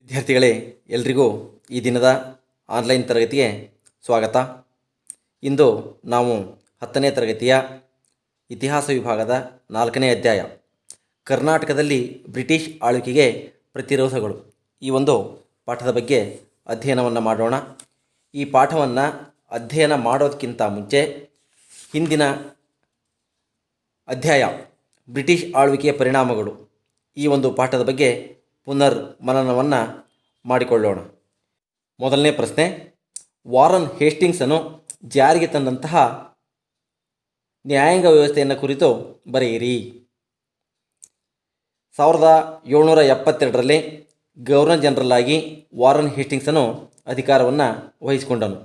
ವಿದ್ಯಾರ್ಥಿಗಳೇ, ಎಲ್ರಿಗೂ ಈ ದಿನದ ಆನ್ಲೈನ್ ತರಗತಿಗೆ ಸ್ವಾಗತ. ಇಂದು ನಾವು 10ನೇ ತರಗತಿಯ ಇತಿಹಾಸ ವಿಭಾಗದ 4ನೇ ಅಧ್ಯಾಯ ಕರ್ನಾಟಕದಲ್ಲಿ ಬ್ರಿಟಿಷ್ ಆಳ್ವಿಕೆಗೆ ಪ್ರತಿರೋಧಗಳು ಈ ಒಂದು ಪಾಠದ ಬಗ್ಗೆ ಅಧ್ಯಯನವನ್ನು ಮಾಡೋಣ. ಈ ಪಾಠವನ್ನು ಅಧ್ಯಯನ ಮಾಡೋದಕ್ಕಿಂತ ಮುಂಚೆ ಹಿಂದಿನ ಅಧ್ಯಾಯ ಬ್ರಿಟಿಷ್ ಆಳ್ವಿಕೆಯ ಪರಿಣಾಮಗಳು ಈ ಒಂದು ಪಾಠದ ಬಗ್ಗೆ ಪುನರ್ ಮನನವನ್ನು ಮಾಡಿಕೊಳ್ಳೋಣ. ಮೊದಲನೇ ಪ್ರಶ್ನೆ, ವಾರನ್ ಹೇಸ್ಟಿಂಗ್ಸನ್ನು ಜಾರಿಗೆ ತಂದಂತಹ ನ್ಯಾಯಾಂಗ ವ್ಯವಸ್ಥೆಯನ್ನು ಕುರಿತು ಬರೆಯಿರಿ. 1772ರಲ್ಲಿ ಗವರ್ನರ್ ಜನರಲ್ ಆಗಿ ವಾರನ್ ಹೇಸ್ಟಿಂಗ್ಸನು ಅಧಿಕಾರವನ್ನು ವಹಿಸಿಕೊಂಡನು.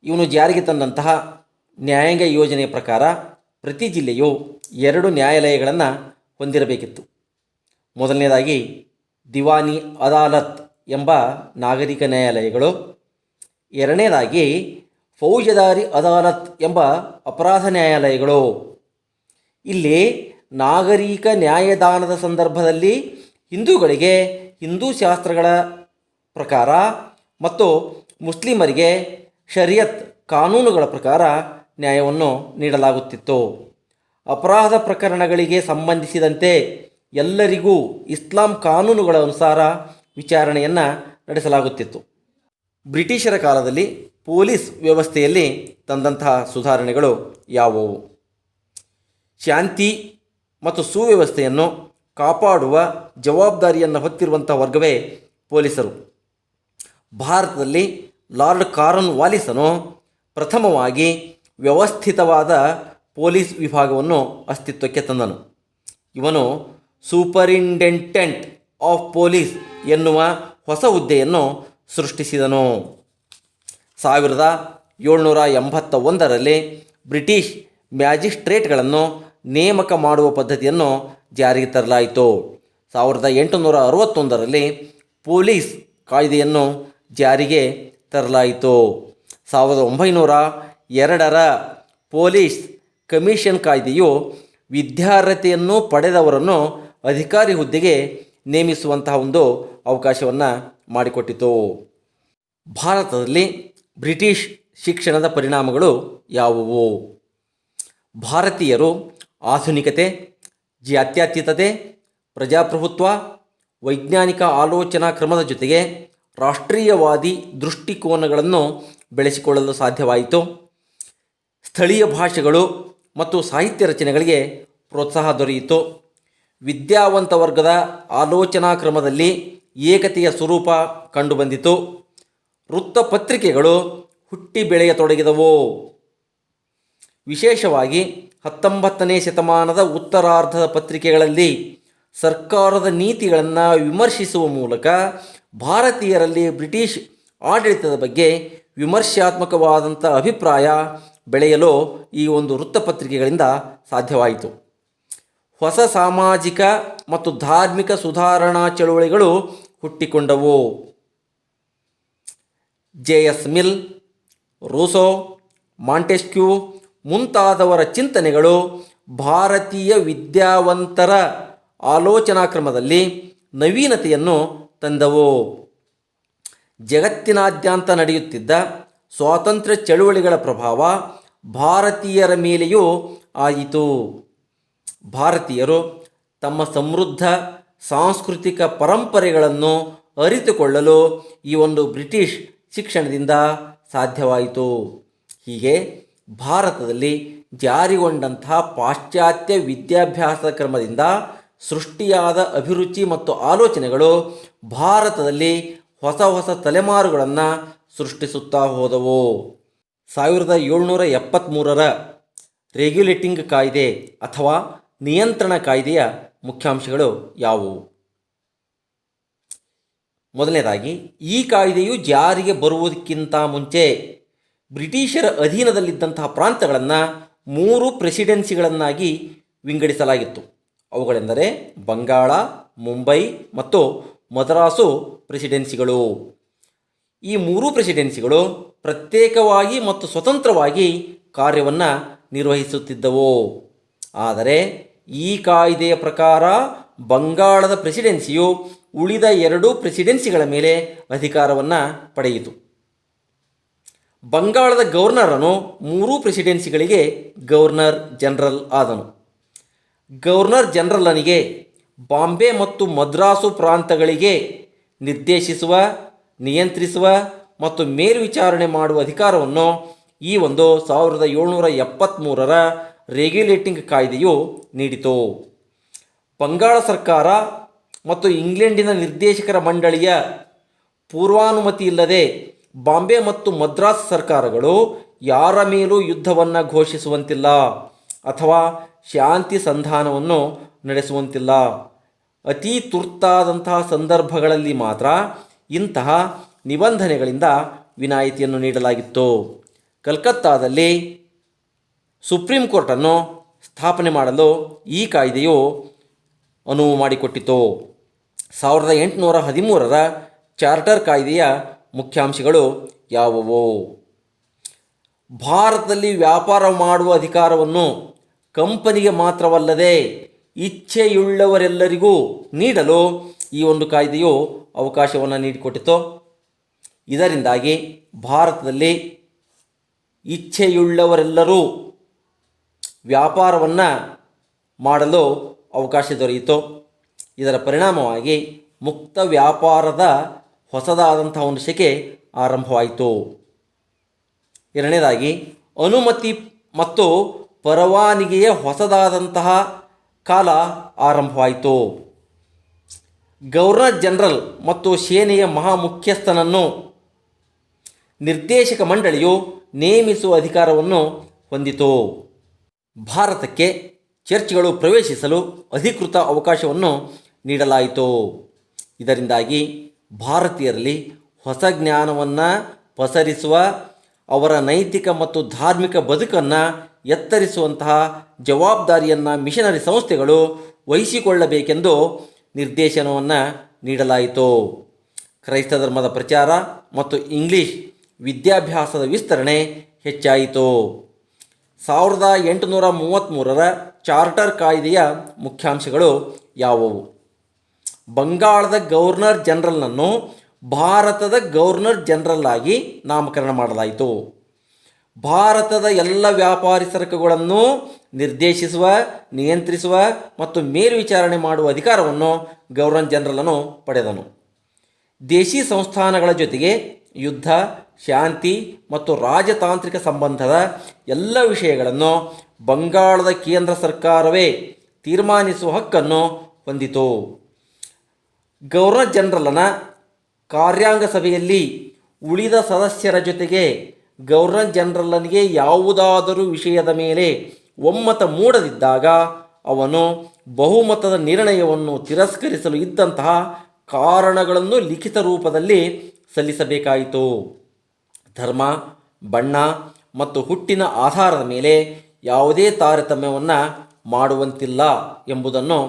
ಇವನು ಜಾರಿಗೆ ತಂದಂತಹ ನ್ಯಾಯಾಂಗ ಯೋಜನೆಯ ಪ್ರಕಾರ ಪ್ರತಿ ಜಿಲ್ಲೆಯು 2 ನ್ಯಾಯಾಲಯಗಳನ್ನು ಹೊಂದಿರಬೇಕಿತ್ತು. ಮೊದಲನೇದಾಗಿ ದಿವಾನಿ ಅದಾಲತ್ ಎಂಬ ನಾಗರಿಕ ನ್ಯಾಯಾಲಯಗಳು, ಎರಡನೇದಾಗಿ ಫೌಜದಾರಿ ಅದಾಲತ್ ಎಂಬ ಅಪರಾಧ ನ್ಯಾಯಾಲಯಗಳು. ಇಲ್ಲಿ ನಾಗರಿಕ ನ್ಯಾಯದಾನದ ಸಂದರ್ಭದಲ್ಲಿ ಹಿಂದೂಗಳಿಗೆ ಹಿಂದೂ ಶಾಸ್ತ್ರಗಳ ಪ್ರಕಾರ ಮತ್ತು ಮುಸ್ಲಿಮರಿಗೆ ಶರಿಯತ್ ಕಾನೂನುಗಳ ಪ್ರಕಾರ ನ್ಯಾಯವನ್ನು ನೀಡಲಾಗುತ್ತಿತ್ತು. ಅಪರಾಧ ಪ್ರಕರಣಗಳಿಗೆ ಸಂಬಂಧಿಸಿದಂತೆ ಎಲ್ಲರಿಗೂ ಇಸ್ಲಾಂ ಕಾನೂನುಗಳ ಅನುಸಾರ ವಿಚಾರಣೆಯನ್ನು ನಡೆಸಲಾಗುತ್ತಿತ್ತು. ಬ್ರಿಟಿಷರ ಕಾಲದಲ್ಲಿ ಪೊಲೀಸ್ ವ್ಯವಸ್ಥೆಯಲ್ಲಿ ತಂದಂತಹ ಸುಧಾರಣೆಗಳು ಯಾವುವು? ಶಾಂತಿ ಮತ್ತು ಸುವ್ಯವಸ್ಥೆಯನ್ನು ಕಾಪಾಡುವ ಜವಾಬ್ದಾರಿಯನ್ನು ಹೊತ್ತಿರುವಂಥ ವರ್ಗವೇ ಪೊಲೀಸರು. ಭಾರತದಲ್ಲಿ ಲಾರ್ಡ್ ಕಾರ್ನ್ ವಾಲಿಸನು ಪ್ರಥಮವಾಗಿ ವ್ಯವಸ್ಥಿತವಾದ ಪೊಲೀಸ್ ವಿಭಾಗವನ್ನು ಅಸ್ತಿತ್ವಕ್ಕೆ ತಂದನು. ಇವನು ಸೂಪರಿಂಟೆಂಡೆಂಟ್ ಆಫ್ ಪೊಲೀಸ್ ಎನ್ನುವ ಹೊಸ ಹುದ್ದೆಯನ್ನು ಸೃಷ್ಟಿಸಿದನು. 1781ರಲ್ಲಿ ಬ್ರಿಟಿಷ್ ಮ್ಯಾಜಿಸ್ಟ್ರೇಟ್ಗಳನ್ನು ನೇಮಕ ಮಾಡುವ ಪದ್ಧತಿಯನ್ನು ಜಾರಿಗೆ ತರಲಾಯಿತು. 1861ರಲ್ಲಿ ಪೊಲೀಸ್ ಕಾಯ್ದೆಯನ್ನು ಜಾರಿಗೆ ತರಲಾಯಿತು. 1902ರ ಪೊಲೀಸ್ ಕಮಿಷನ್ ಕಾಯ್ದೆಯು ವಿದ್ಯಾರ್ಹತೆಯನ್ನು ಪಡೆದವರನ್ನು ಅಧಿಕಾರಿ ಹುದ್ದೆಗೆ ನೇಮಿಸುವಂತಹ ಒಂದು ಅವಕಾಶವನ್ನು ಮಾಡಿಕೊಟ್ಟಿತು. ಭಾರತದಲ್ಲಿ ಬ್ರಿಟಿಷ್ ಶಿಕ್ಷಣದ ಪರಿಣಾಮಗಳು ಯಾವುವು? ಭಾರತೀಯರು ಆಧುನಿಕತೆ, ಜಾತ್ಯತೀತತೆ, ಪ್ರಜಾಪ್ರಭುತ್ವ, ವೈಜ್ಞಾನಿಕ ಆಲೋಚನಾ ಕ್ರಮದ ಜೊತೆಗೆ ರಾಷ್ಟ್ರೀಯವಾದಿ ದೃಷ್ಟಿಕೋನಗಳನ್ನು ಬೆಳೆಸಿಕೊಳ್ಳಲು ಸಾಧ್ಯವಾಯಿತು. ಸ್ಥಳೀಯ ಭಾಷೆಗಳು ಮತ್ತು ಸಾಹಿತ್ಯ ರಚನೆಗಳಿಗೆ ಪ್ರೋತ್ಸಾಹ ದೊರೆಯಿತು. ವಿದ್ಯಾವಂತ ವರ್ಗದ ಆಲೋಚನಾ ಕ್ರಮದಲ್ಲಿ ಏಕತೆಯ ಸ್ವರೂಪ ಕಂಡುಬಂದಿತು. ವೃತ್ತಪತ್ರಿಕೆಗಳು ಹುಟ್ಟಿ ಬೆಳೆಯತೊಡಗಿದವು. ವಿಶೇಷವಾಗಿ 19ನೇ ಶತಮಾನದ ಉತ್ತರಾರ್ಧದ ಪತ್ರಿಕೆಗಳಲ್ಲಿ ಸರ್ಕಾರದ ನೀತಿಗಳನ್ನು ವಿಮರ್ಶಿಸುವ ಮೂಲಕ ಭಾರತೀಯರಲ್ಲಿ ಬ್ರಿಟಿಷ್ ಆಡಳಿತದ ಬಗ್ಗೆ ವಿಮರ್ಶಾತ್ಮಕವಾದಂಥ ಅಭಿಪ್ರಾಯ ಬೆಳೆಯಲು ಈ ಒಂದು ವೃತ್ತಪತ್ರಿಕೆಗಳಿಂದ ಸಾಧ್ಯವಾಯಿತು. ಹೊಸ ಸಾಮಾಜಿಕ ಮತ್ತು ಧಾರ್ಮಿಕ ಸುಧಾರಣಾ ಚಳುವಳಿಗಳು ಹುಟ್ಟಿಕೊಂಡವು. JS ಮಿಲ್, ರೂಸೋ, ಮಾಂಟೆಸ್ಕ್ಯೂ ಮುಂತಾದವರ ಚಿಂತನೆಗಳು ಭಾರತೀಯ ವಿದ್ಯಾವಂತರ ಆಲೋಚನಾ ಕ್ರಮದಲ್ಲಿ ನವೀನತೆಯನ್ನು ತಂದವು. ಜಗತ್ತಿನಾದ್ಯಂತ ನಡೆಯುತ್ತಿದ್ದ ಸ್ವಾತಂತ್ರ್ಯ ಚಳುವಳಿಗಳ ಪ್ರಭಾವ ಭಾರತೀಯರ ಮೇಲೆಯೂ ಆಯಿತು. ಭಾರತೀಯರು ತಮ್ಮ ಸಮೃದ್ಧ ಸಾಂಸ್ಕೃತಿಕ ಪರಂಪರೆಗಳನ್ನು ಅರಿತುಕೊಳ್ಳಲು ಈ ಒಂದು ಬ್ರಿಟಿಷ್ ಶಿಕ್ಷಣದಿಂದ ಸಾಧ್ಯವಾಯಿತು. ಹೀಗೆ ಭಾರತದಲ್ಲಿ ಜಾರಿಗೊಂಡಂತಹ ಪಾಶ್ಚಾತ್ಯ ವಿದ್ಯಾಭ್ಯಾಸ ಕ್ರಮದಿಂದ ಸೃಷ್ಟಿಯಾದ ಅಭಿರುಚಿ ಮತ್ತು ಆಲೋಚನೆಗಳು ಭಾರತದಲ್ಲಿ ಹೊಸ ಹೊಸ ತಲೆಮಾರುಗಳನ್ನು ಸೃಷ್ಟಿಸುತ್ತಾ ಹೋದವು. 1773ರ ರೆಗ್ಯುಲೇಟಿಂಗ್ ಕಾಯ್ದೆ ಅಥವಾ ನಿಯಂತ್ರಣ ಕಾಯ್ದೆಯ ಮುಖ್ಯಾಂಶಗಳು ಯಾವುವು? ಮೊದಲನೇದಾಗಿ, ಈ ಕಾಯ್ದೆಯು ಜಾರಿಗೆ ಬರುವುದಕ್ಕಿಂತ ಮುಂಚೆ ಬ್ರಿಟಿಷರ ಅಧೀನದಲ್ಲಿದ್ದಂತಹ ಪ್ರಾಂತಗಳನ್ನು 3 ಪ್ರೆಸಿಡೆನ್ಸಿಗಳನ್ನಾಗಿ ವಿಂಗಡಿಸಲಾಗಿತ್ತು. ಅವುಗಳೆಂದರೆ ಬಂಗಾಳ, ಮುಂಬೈ ಮತ್ತು ಮದ್ರಾಸು ಪ್ರೆಸಿಡೆನ್ಸಿಗಳು. ಈ 3 ಪ್ರೆಸಿಡೆನ್ಸಿಗಳು ಪ್ರತ್ಯೇಕವಾಗಿ ಮತ್ತು ಸ್ವತಂತ್ರವಾಗಿ ಕಾರ್ಯವನ್ನು ನಿರ್ವಹಿಸುತ್ತಿದ್ದವು. ಆದರೆ ಈ ಕಾಯ್ದೆಯ ಪ್ರಕಾರ ಬಂಗಾಳದ ಪ್ರೆಸಿಡೆನ್ಸಿಯು ಉಳಿದ 2 ಪ್ರೆಸಿಡೆನ್ಸಿಗಳ ಮೇಲೆ ಅಧಿಕಾರವನ್ನು ಪಡೆಯಿತು. ಬಂಗಾಳದ ಗವರ್ನರನು 3 ಪ್ರೆಸಿಡೆನ್ಸಿಗಳಿಗೆ ಗವರ್ನರ್ ಜನರಲ್ ಆದನು. ಗವರ್ನರ್ ಜನರಲನಿಗೆ ಬಾಂಬೆ ಮತ್ತು ಮದ್ರಾಸು ಪ್ರಾಂತಗಳಿಗೆ ನಿರ್ದೇಶಿಸುವ, ನಿಯಂತ್ರಿಸುವ ಮತ್ತು ಮೇಲ್ವಿಚಾರಣೆ ಮಾಡುವ ಅಧಿಕಾರವನ್ನು ಈ ಒಂದು 1773ರ ರೆಗ್ಯುಲೇಟಿಂಗ್ ಕಾಯ್ದೆಯು ನೀಡಿತು. ಬಂಗಾಳ ಸರ್ಕಾರ ಮತ್ತು ಇಂಗ್ಲೆಂಡಿನ ನಿರ್ದೇಶಕರ ಮಂಡಳಿಯ ಪೂರ್ವಾನುಮತಿ ಇಲ್ಲದೆ ಬಾಂಬೆ ಮತ್ತು ಮದ್ರಾಸ್ ಸರ್ಕಾರಗಳು ಯಾರ ಮೇಲೂ ಯುದ್ಧವನ್ನು ಘೋಷಿಸುವಂತಿಲ್ಲ ಅಥವಾ ಶಾಂತಿ ಸಂಧಾನವನ್ನು ನಡೆಸುವಂತಿಲ್ಲ. ಅತಿ ತುರ್ತಾದಂತಹ ಸಂದರ್ಭಗಳಲ್ಲಿ ಮಾತ್ರ ಇಂತಹ ನಿಬಂಧನೆಗಳಿಂದ ವಿನಾಯಿತಿಯನ್ನು ನೀಡಲಾಗಿತ್ತು. ಕಲ್ಕತ್ತಾದಲ್ಲಿ ಸುಪ್ರೀಂ ಕೋರ್ಟನ್ನು ಸ್ಥಾಪನೆ ಮಾಡಲು ಈ ಕಾಯ್ದೆಯು ಅನುವು ಮಾಡಿಕೊಟ್ಟಿತು. 1813ರ ಚಾರ್ಟರ್ ಕಾಯ್ದೆಯ ಮುಖ್ಯಾಂಶಗಳು ಯಾವುವು? ಭಾರತದಲ್ಲಿ ವ್ಯಾಪಾರ ಮಾಡುವ ಅಧಿಕಾರವನ್ನು ಕಂಪನಿಗೆ ಮಾತ್ರವಲ್ಲದೆ ಇಚ್ಛೆಯುಳ್ಳವರೆಲ್ಲರಿಗೂ ನೀಡಲು ಈ ಒಂದು ಕಾಯ್ದೆಯು ಅವಕಾಶವನ್ನು ನೀಡಿಕೊಟ್ಟಿತು. ಇದರಿಂದಾಗಿ ಭಾರತದಲ್ಲಿ ಇಚ್ಛೆಯುಳ್ಳವರೆಲ್ಲರೂ ವ್ಯಾಪಾರವನ್ನು ಮಾಡಲು ಅವಕಾಶ ದೊರೆಯಿತು. ಇದರ ಪರಿಣಾಮವಾಗಿ ಮುಕ್ತ ವ್ಯಾಪಾರದ ಹೊಸದಾದಂತಹ ಒಂದು ಶಕೆ ಆರಂಭವಾಯಿತು. ಎರಡನೇದಾಗಿ ಅನುಮತಿ ಮತ್ತು ಪರವಾನಗಿಯ ಹೊಸದಾದಂತಹ ಕಾಲ ಆರಂಭವಾಯಿತು. ಗವರ್ನರ್ ಜನರಲ್ ಮತ್ತು ಸೇನೆಯ ಮಹಾಮುಖ್ಯಸ್ಥನನ್ನು ನಿರ್ದೇಶಕ ಮಂಡಳಿಯು ನೇಮಿಸುವ ಅಧಿಕಾರವನ್ನು ಹೊಂದಿತು. ಭಾರತಕ್ಕೆ ಚರ್ಚ್ಗಳು ಪ್ರವೇಶಿಸಲು ಅಧಿಕೃತ ಅವಕಾಶವನ್ನು ನೀಡಲಾಯಿತು. ಇದರಿಂದಾಗಿ ಭಾರತೀಯರಲ್ಲಿ ಹೊಸ ಜ್ಞಾನವನ್ನು ಪಸರಿಸುವ, ಅವರ ನೈತಿಕ ಮತ್ತು ಧಾರ್ಮಿಕ ಬದುಕನ್ನು ಎತ್ತರಿಸುವಂತಹ ಜವಾಬ್ದಾರಿಯನ್ನು ಮಿಷನರಿ ಸಂಸ್ಥೆಗಳು ವಹಿಸಿಕೊಳ್ಳಬೇಕೆಂದು ನಿರ್ದೇಶನವನ್ನು ನೀಡಲಾಯಿತು. ಕ್ರೈಸ್ತ ಧರ್ಮದ ಪ್ರಚಾರ ಮತ್ತು ಇಂಗ್ಲಿಷ್ ವಿದ್ಯಾಭ್ಯಾಸದ ವಿಸ್ತರಣೆ ಹೆಚ್ಚಾಯಿತು. 1833ರ ಚಾರ್ಟರ್ ಕಾಯ್ದೆಯ ಮುಖ್ಯಾಂಶಗಳು ಯಾವುವು? ಬಂಗಾಳದ ಗವರ್ನರ್ ಜನರಲ್ನನ್ನು ಭಾರತದ ಗವರ್ನರ್ ಜನರಲ್ ಆಗಿ ನಾಮಕರಣ ಮಾಡಲಾಯಿತು. ಭಾರತದ ಎಲ್ಲ ವ್ಯಾಪಾರಿ ಸರಕುಗಳನ್ನು ನಿರ್ದೇಶಿಸುವ, ನಿಯಂತ್ರಿಸುವ ಮತ್ತು ಮೇಲ್ವಿಚಾರಣೆ ಮಾಡುವ ಅಧಿಕಾರವನ್ನು ಗವರ್ನರ್ ಜನರಲನು ಪಡೆದನು. ದೇಶಿ ಸಂಸ್ಥಾನಗಳ ಜೊತೆಗೆ ಯುದ್ಧ, ಶಾಂತಿ ಮತ್ತು ರಾಜತಾಂತ್ರಿಕ ಸಂಬಂಧದ ಎಲ್ಲ ವಿಷಯಗಳನ್ನು ಬಂಗಾಳದ ಕೇಂದ್ರ ಸರ್ಕಾರವೇ ತೀರ್ಮಾನಿಸುವ ಹಕ್ಕನ್ನು ಹೊಂದಿತು. ಗವರ್ನರ್ ಜನರಲನ ಕಾರ್ಯಾಂಗ ಸಭೆಯಲ್ಲಿ ಉಳಿದ ಸದಸ್ಯರ ಜೊತೆಗೆ ಗವರ್ನರ್ ಜನರಲನಿಗೆ ಯಾವುದಾದರೂ ವಿಷಯದ ಮೇಲೆ ಒಮ್ಮತ ಮೂಡದಿದ್ದಾಗ ಅವನು ಬಹುಮತದ ನಿರ್ಣಯವನ್ನು ತಿರಸ್ಕರಿಸಲು ಇದ್ದಂತಹ ಕಾರಣಗಳನ್ನು ಲಿಖಿತ ರೂಪದಲ್ಲಿ ಸಲ್ಲಿಸಬೇಕಾಯಿತು. ಧರ್ಮ, ಬಣ್ಣ ಮತ್ತು ಹುಟ್ಟಿನ ಆಧಾರದ ಮೇಲೆ ಯಾವುದೇ ತಾರತಮ್ಯವನ್ನು ಮಾಡುವಂತಿಲ್ಲ ಎಂಬುದನ್ನು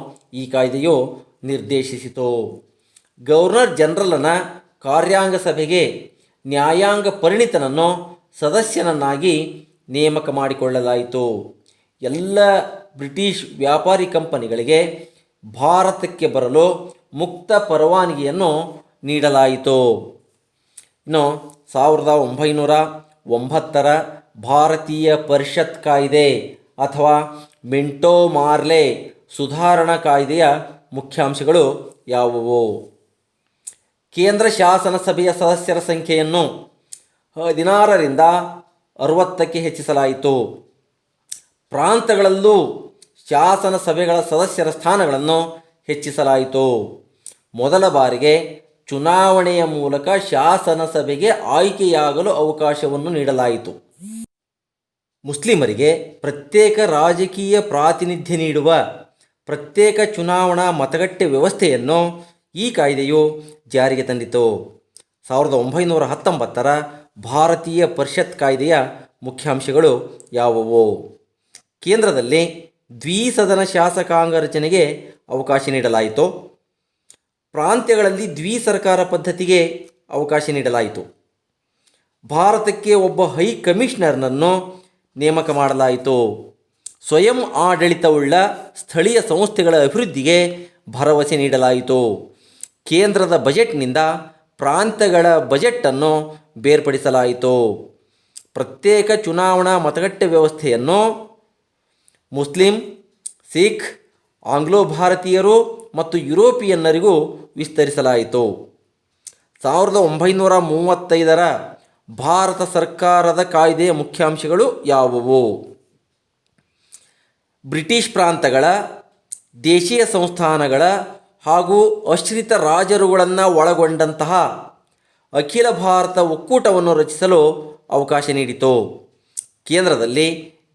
ಈ ಕಾಯ್ದೆಯು ನಿರ್ದೇಶಿಸಿತು. ಗವರ್ನರ್ ಜನರಲನ ಕಾರ್ಯಾಂಗ ಸಭೆಗೆ ನ್ಯಾಯಾಂಗ ಪರಿಣಿತನನ್ನು ಸದಸ್ಯನನ್ನಾಗಿ ನೇಮಕ ಮಾಡಿಕೊಳ್ಳಲಾಯಿತು. ಎಲ್ಲ ಬ್ರಿಟಿಷ್ ವ್ಯಾಪಾರಿ ಕಂಪನಿಗಳಿಗೆ ಭಾರತಕ್ಕೆ ಬರಲು ಮುಕ್ತ ಪರವಾನಗಿಯನ್ನು ನೀಡಲಾಯಿತು. ಇನ್ನು 1909ರ ಭಾರತೀಯ ಪರಿಷತ್ ಕಾಯ್ದೆ ಅಥವಾ ಮಿಂಟೋ ಮಾರ್ಲೆ ಸುಧಾರಣಾ ಕಾಯ್ದೆಯ ಮುಖ್ಯಾಂಶಗಳು ಯಾವುವು? ಕೇಂದ್ರ ಶಾಸನ ಸಭೆಯ ಸದಸ್ಯರ ಸಂಖ್ಯೆಯನ್ನು 16ರಿಂದ 60ಕ್ಕೆ ಹೆಚ್ಚಿಸಲಾಯಿತು. ಪ್ರಾಂತಗಳಲ್ಲೂ ಶಾಸನ ಸಭೆಗಳ ಸದಸ್ಯರ ಸ್ಥಾನಗಳನ್ನು ಹೆಚ್ಚಿಸಲಾಯಿತು. ಮೊದಲ ಬಾರಿಗೆ ಚುನಾವಣೆಯ ಮೂಲಕ ಶಾಸನ ಸಭೆಗೆ ಆಯ್ಕೆಯಾಗಲು ಅವಕಾಶವನ್ನು ನೀಡಲಾಯಿತು. ಮುಸ್ಲಿಮರಿಗೆ ಪ್ರತ್ಯೇಕ ರಾಜಕೀಯ ಪ್ರಾತಿನಿಧ್ಯ ನೀಡುವ ಪ್ರತ್ಯೇಕ ಚುನಾವಣಾ ಮತಗಟ್ಟೆ ವ್ಯವಸ್ಥೆಯನ್ನು ಈ ಕಾಯ್ದೆಯು ಜಾರಿಗೆ ತಂದಿತು. 1919ರ ಭಾರತೀಯ ಪರಿಷತ್ ಕಾಯ್ದೆಯ ಮುಖ್ಯಾಂಶಗಳು ಯಾವುವು? ಕೇಂದ್ರದಲ್ಲಿ ದ್ವಿಸದನ ಶಾಸಕಾಂಗ ರಚನೆಗೆ ಅವಕಾಶ ನೀಡಲಾಯಿತು. ಪ್ರಾಂತ್ಯಗಳಲ್ಲಿ ದ್ವಿಸರ್ಕಾರ ಪದ್ಧತಿಗೆ ಅವಕಾಶ ನೀಡಲಾಯಿತು. ಭಾರತಕ್ಕೆ ಒಬ್ಬ ಹೈ ಕಮಿಷನರ್ನನ್ನು ನೇಮಕ ಮಾಡಲಾಯಿತು. ಸ್ವಯಂ ಆಡಳಿತವುಳ್ಳ ಸ್ಥಳೀಯ ಸಂಸ್ಥೆಗಳ ಅಭಿವೃದ್ಧಿಗೆ ಭರವಸೆ ನೀಡಲಾಯಿತು. ಕೇಂದ್ರದ ಬಜೆಟ್ನಿಂದ ಪ್ರಾಂತ್ಯಗಳ ಬಜೆಟನ್ನು ಬೇರ್ಪಡಿಸಲಾಯಿತು. ಪ್ರತ್ಯೇಕ ಚುನಾವಣಾ ಮತಗಟ್ಟೆ ವ್ಯವಸ್ಥೆಯನ್ನು ಮುಸ್ಲಿಂ, ಸಿಖ್, ಆಂಗ್ಲೋ ಭಾರತೀಯರು ಮತ್ತು ಯುರೋಪಿಯನ್ನರಿಗೂ ವಿಸ್ತರಿಸಲಾಯಿತು. 1935ರ ಭಾರತ ಸರ್ಕಾರದ ಕಾಯ್ದೆಯ ಮುಖ್ಯಾಂಶಗಳು ಯಾವುವು? ಬ್ರಿಟಿಷ್ ಪ್ರಾಂತಗಳ, ದೇಶೀಯ ಸಂಸ್ಥಾನಗಳ ಹಾಗೂ ಆಶ್ರಿತ ರಾಜರುಗಳನ್ನು ಒಳಗೊಂಡಂತಹ ಅಖಿಲ ಭಾರತ ಒಕ್ಕೂಟವನ್ನು ರಚಿಸಲು ಅವಕಾಶ ನೀಡಿತು. ಕೇಂದ್ರದಲ್ಲಿ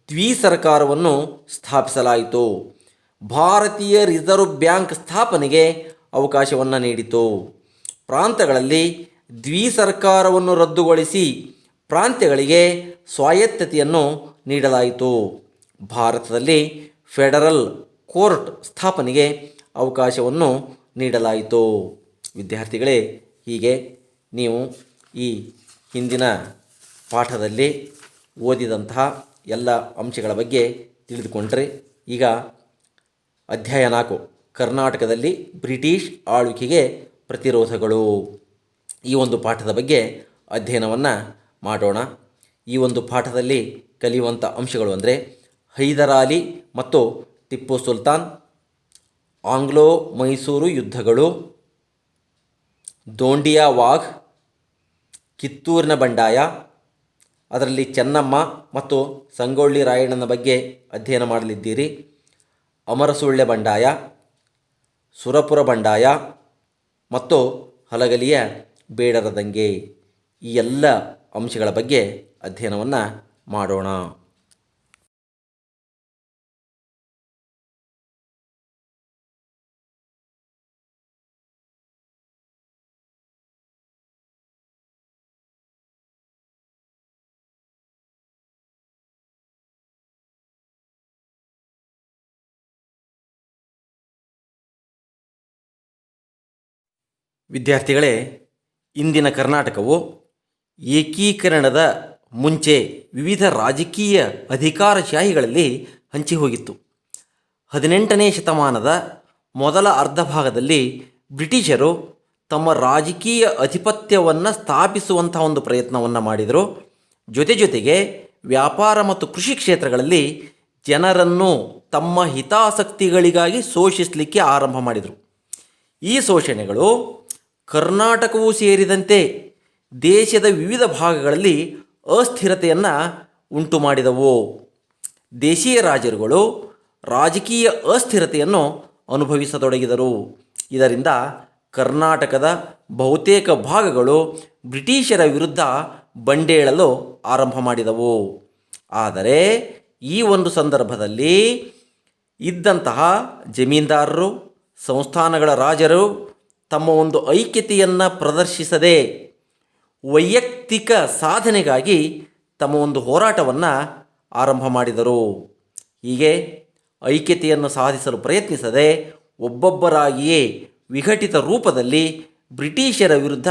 ದ್ವಿಸರ್ಕಾರವನ್ನು ಸ್ಥಾಪಿಸಲಾಯಿತು. ಭಾರತೀಯ ರಿಸರ್ವ್ ಬ್ಯಾಂಕ್ ಸ್ಥಾಪನೆಗೆ ಅವಕಾಶವನ್ನು ನೀಡಿತು. ಪ್ರಾಂತಗಳಲ್ಲಿ ದ್ವಿಸರ್ಕಾರವನ್ನು ರದ್ದುಗೊಳಿಸಿ ಪ್ರಾಂತ್ಯಗಳಿಗೆ ಸ್ವಾಯತ್ತತೆಯನ್ನು ನೀಡಲಾಯಿತು. ಭಾರತದಲ್ಲಿ ಫೆಡರಲ್ ಕೋರ್ಟ್ ಸ್ಥಾಪನೆಗೆ ಅವಕಾಶವನ್ನು ನೀಡಲಾಯಿತು. ವಿದ್ಯಾರ್ಥಿಗಳೇ, ಹೀಗೆ ನೀವು ಈ ಹಿಂದಿನ ಪಾಠದಲ್ಲಿ ಓದಿದಂತಹ ಎಲ್ಲ ಅಂಶಗಳ ಬಗ್ಗೆ ತಿಳಿದುಕೊಂಡ್ರೆ ಈಗ ಅಧ್ಯಾಯ 4 ಕರ್ನಾಟಕದಲ್ಲಿ ಬ್ರಿಟಿಷ್ ಆಳ್ವಿಕೆಗೆ ಪ್ರತಿರೋಧಗಳು, ಈ ಒಂದು ಪಾಠದ ಬಗ್ಗೆ ಅಧ್ಯಯನವನ್ನು ಮಾಡೋಣ. ಈ ಒಂದು ಪಾಠದಲ್ಲಿ ಕಲಿಯುವಂಥ ಅಂಶಗಳು ಅಂದರೆ ಹೈದರಾಲಿ ಮತ್ತು ಟಿಪ್ಪು ಸುಲ್ತಾನ್, ಆಂಗ್ಲೋ ಮೈಸೂರು ಯುದ್ಧಗಳು, ದೋಂಡಿಯಾ ವಾಘ್, ಕಿತ್ತೂರಿನ ಬಂಡಾಯ, ಅದರಲ್ಲಿ ಚೆನ್ನಮ್ಮ ಮತ್ತು ಸಂಗೊಳ್ಳಿ ರಾಯಣ್ಣನ ಬಗ್ಗೆ ಅಧ್ಯಯನ ಮಾಡಲಿದ್ದೀರಿ. ಅಮರಸುಳ್ಳೆ ಬಂಡಾಯ, ಸುರಪುರ ಬಂಡಾಯ ಮತ್ತು ಹಲಗಲಿಯ ಬೇಡರ ದಂಗೆ, ಈ ಎಲ್ಲ ಅಂಶಗಳ ಬಗ್ಗೆ ಅಧ್ಯಯನವನ್ನು ಮಾಡೋಣ. ವಿದ್ಯಾರ್ಥಿಗಳೇ, ಇಂದಿನ ಕರ್ನಾಟಕವು ಏಕೀಕರಣದ ಮುಂಚೆ ವಿವಿಧ ರಾಜಕೀಯ ಅಧಿಕಾರಶಾಹಿಗಳಲ್ಲಿ ಹಂಚಿಹೋಗಿತ್ತು. 18ನೇ ಶತಮಾನದ ಮೊದಲ ಅರ್ಧ ಭಾಗದಲ್ಲಿ ಬ್ರಿಟಿಷರು ತಮ್ಮ ರಾಜಕೀಯ ಅಧಿಪತ್ಯವನ್ನು ಸ್ಥಾಪಿಸುವಂತಹ ಒಂದು ಪ್ರಯತ್ನವನ್ನು ಮಾಡಿದರು. ಜೊತೆಗೆ ವ್ಯಾಪಾರ ಮತ್ತು ಕೃಷಿ ಕ್ಷೇತ್ರಗಳಲ್ಲಿ ಜನರನ್ನು ತಮ್ಮ ಹಿತಾಸಕ್ತಿಗಳಿಗಾಗಿ ಶೋಷಿಸಲಿಕ್ಕೆ ಆರಂಭ ಮಾಡಿದರು. ಈ ಶೋಷಣೆಗಳು ಕರ್ನಾಟಕವೂ ಸೇರಿದಂತೆ ದೇಶದ ವಿವಿಧ ಭಾಗಗಳಲ್ಲಿ ಅಸ್ಥಿರತೆಯನ್ನು ಉಂಟು ಮಾಡಿದವು. ದೇಶೀಯ ರಾಜರುಗಳು ರಾಜಕೀಯ ಅಸ್ಥಿರತೆಯನ್ನು ಅನುಭವಿಸತೊಡಗಿದರು. ಇದರಿಂದ ಕರ್ನಾಟಕದ ಬಹುತೇಕ ಭಾಗಗಳು ಬ್ರಿಟಿಷರ ವಿರುದ್ಧ ಬಂಡೇಳಲು ಆರಂಭ ಮಾಡಿದವು. ಆದರೆ ಈ ಒಂದು ಸಂದರ್ಭದಲ್ಲಿ ಇದ್ದಂತಹ ಜಮೀನ್ದಾರರು, ಸಂಸ್ಥಾನಗಳ ರಾಜರು ತಮ್ಮ ಒಂದು ಐಕ್ಯತೆಯನ್ನು ಪ್ರದರ್ಶಿಸದೆ ವೈಯಕ್ತಿಕ ಸಾಧನೆಗಾಗಿ ತಮ್ಮ ಒಂದು ಹೋರಾಟವನ್ನು ಆರಂಭ ಮಾಡಿದರು. ಹೀಗೆ ಐಕ್ಯತೆಯನ್ನು ಸಾಧಿಸಲು ಪ್ರಯತ್ನಿಸದೆ ಒಬ್ಬೊಬ್ಬರಾಗಿಯೇ ವಿಘಟಿತ ರೂಪದಲ್ಲಿ ಬ್ರಿಟಿಷರ ವಿರುದ್ಧ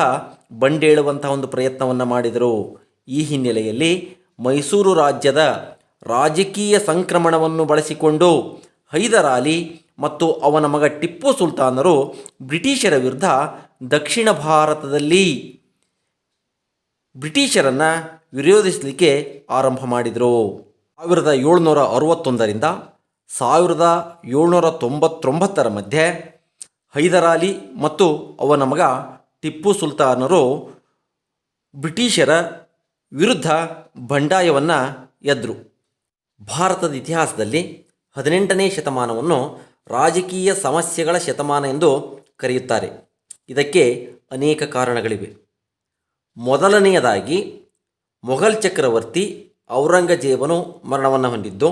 ಬಂಡೇಳುವಂತಹ ಒಂದು ಪ್ರಯತ್ನವನ್ನು ಮಾಡಿದರು. ಈ ಹಿನ್ನೆಲೆಯಲ್ಲಿ ಮೈಸೂರು ರಾಜ್ಯದ ರಾಜಕೀಯ ಸಂಕ್ರಮಣವನ್ನು ಬಳಸಿಕೊಂಡು ಹೈದರಾಲಿ ಮತ್ತು ಅವನ ಮಗ ಟಿಪ್ಪು ಸುಲ್ತಾನರು ಬ್ರಿಟಿಷರ ವಿರುದ್ಧ ದಕ್ಷಿಣ ಭಾರತದಲ್ಲಿ ಬ್ರಿಟಿಷರನ್ನು ವಿರೋಧಿಸಲಿಕ್ಕೆ ಆರಂಭ ಮಾಡಿದರು. 1761ರಿಂದ 1799ರ ಮಧ್ಯೆ ಹೈದರಾಲಿ ಮತ್ತು ಅವನ ಮಗ ಟಿಪ್ಪು ಸುಲ್ತಾನರು ಬ್ರಿಟಿಷರ ವಿರುದ್ಧ ಬಂಡಾಯವನ್ನು ಎದ್ರು. ಭಾರತದ ಇತಿಹಾಸದಲ್ಲಿ 18ನೇ ಶತಮಾನವನ್ನು ರಾಜಕೀಯ ಸಮಸ್ಯೆಗಳ ಶತಮಾನ ಎಂದು ಕರೆಯುತ್ತಾರೆ. ಇದಕ್ಕೆ ಅನೇಕ ಕಾರಣಗಳಿವೆ. ಮೊದಲನೆಯದಾಗಿ, ಮೊಘಲ್ ಚಕ್ರವರ್ತಿ ಔರಂಗಜೇಬನು ಮರಣವನ್ನು ಹೊಂದಿದ್ದು.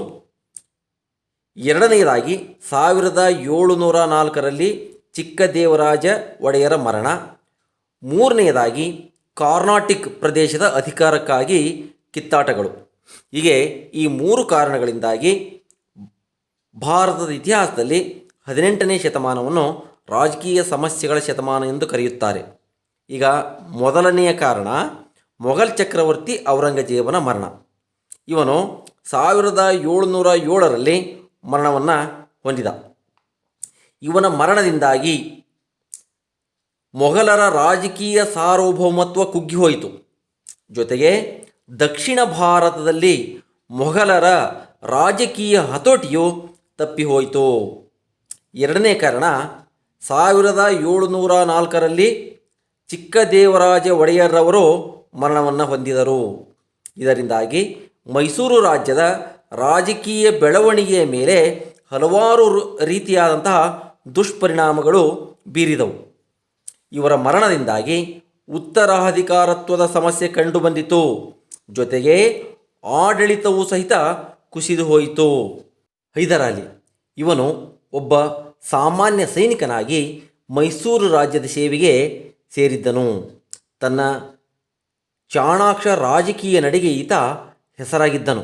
ಎರಡನೆಯದಾಗಿ, 1704ರಲ್ಲಿ ಚಿಕ್ಕದೇವರಾಜ ಒಡೆಯರ ಮರಣ. ಮೂರನೆಯದಾಗಿ, ಕಾರ್ನಾಟಿಕ್ ಪ್ರದೇಶದ ಅಧಿಕಾರಕ್ಕಾಗಿ ಕಿತ್ತಾಟಗಳು. ಹೀಗೆ ಈ ಮೂರು ಕಾರಣಗಳಿಂದಾಗಿ ಭಾರತದ ಇತಿಹಾಸದಲ್ಲಿ 18ನೇ ಶತಮಾನವನ್ನು ರಾಜಕೀಯ ಸಮಸ್ಯೆಗಳ ಶತಮಾನ ಎಂದು ಕರೆಯುತ್ತಾರೆ. ಈಗ ಮೊದಲನೆಯ ಕಾರಣ ಮೊಘಲ್ ಚಕ್ರವರ್ತಿ ಔರಂಗಜೇಬನ ಮರಣ. ಇವನು 1707ರಲ್ಲಿ ಮರಣವನ್ನು ಹೊಂದಿದ. ಇವನ ಮರಣದಿಂದಾಗಿ ಮೊಘಲರ ರಾಜಕೀಯ ಸಾರ್ವಭೌಮತ್ವ ಕುಗ್ಗಿಹೋಯಿತು. ಜೊತೆಗೆ ದಕ್ಷಿಣ ಭಾರತದಲ್ಲಿ ಮೊಘಲರ ರಾಜಕೀಯ ಹತೋಟಿಯು ತಪ್ಪಿಹೋಯಿತು. ಎರಡನೇ ಕಾರಣ, 1704ರಲ್ಲಿ ಚಿಕ್ಕದೇವರಾಜ ಒಡೆಯರ್ರವರು ಮರಣವನ್ನು ಹೊಂದಿದರು. ಇದರಿಂದಾಗಿ ಮೈಸೂರು ರಾಜ್ಯದ ರಾಜಕೀಯ ಬೆಳವಣಿಗೆಯ ಮೇಲೆ ಹಲವಾರು ರೀತಿಯಾದಂತಹ ದುಷ್ಪರಿಣಾಮಗಳು ಬೀರಿದವು. ಇವರ ಮರಣದಿಂದಾಗಿ ಉತ್ತರಾಧಿಕಾರತ್ವದ ಸಮಸ್ಯೆ ಕಂಡುಬಂದಿತು. ಜೊತೆಗೆ ಆಡಳಿತವೂ ಸಹಿತ ಕುಸಿದು ಹೋಯಿತು. ಹೈದರಾಲಿ ಇವನು ಒಬ್ಬ ಸಾಮಾನ್ಯ ಸೈನಿಕನಾಗಿ ಮೈಸೂರು ರಾಜ್ಯದ ಸೇವೆಗೆ ಸೇರಿದ್ದನು. ತನ್ನ ಚಾಣಾಕ್ಷ ರಾಜಕೀಯ ನಡೆಗೆ ಈತ ಹೆಸರಾಗಿದ್ದನು.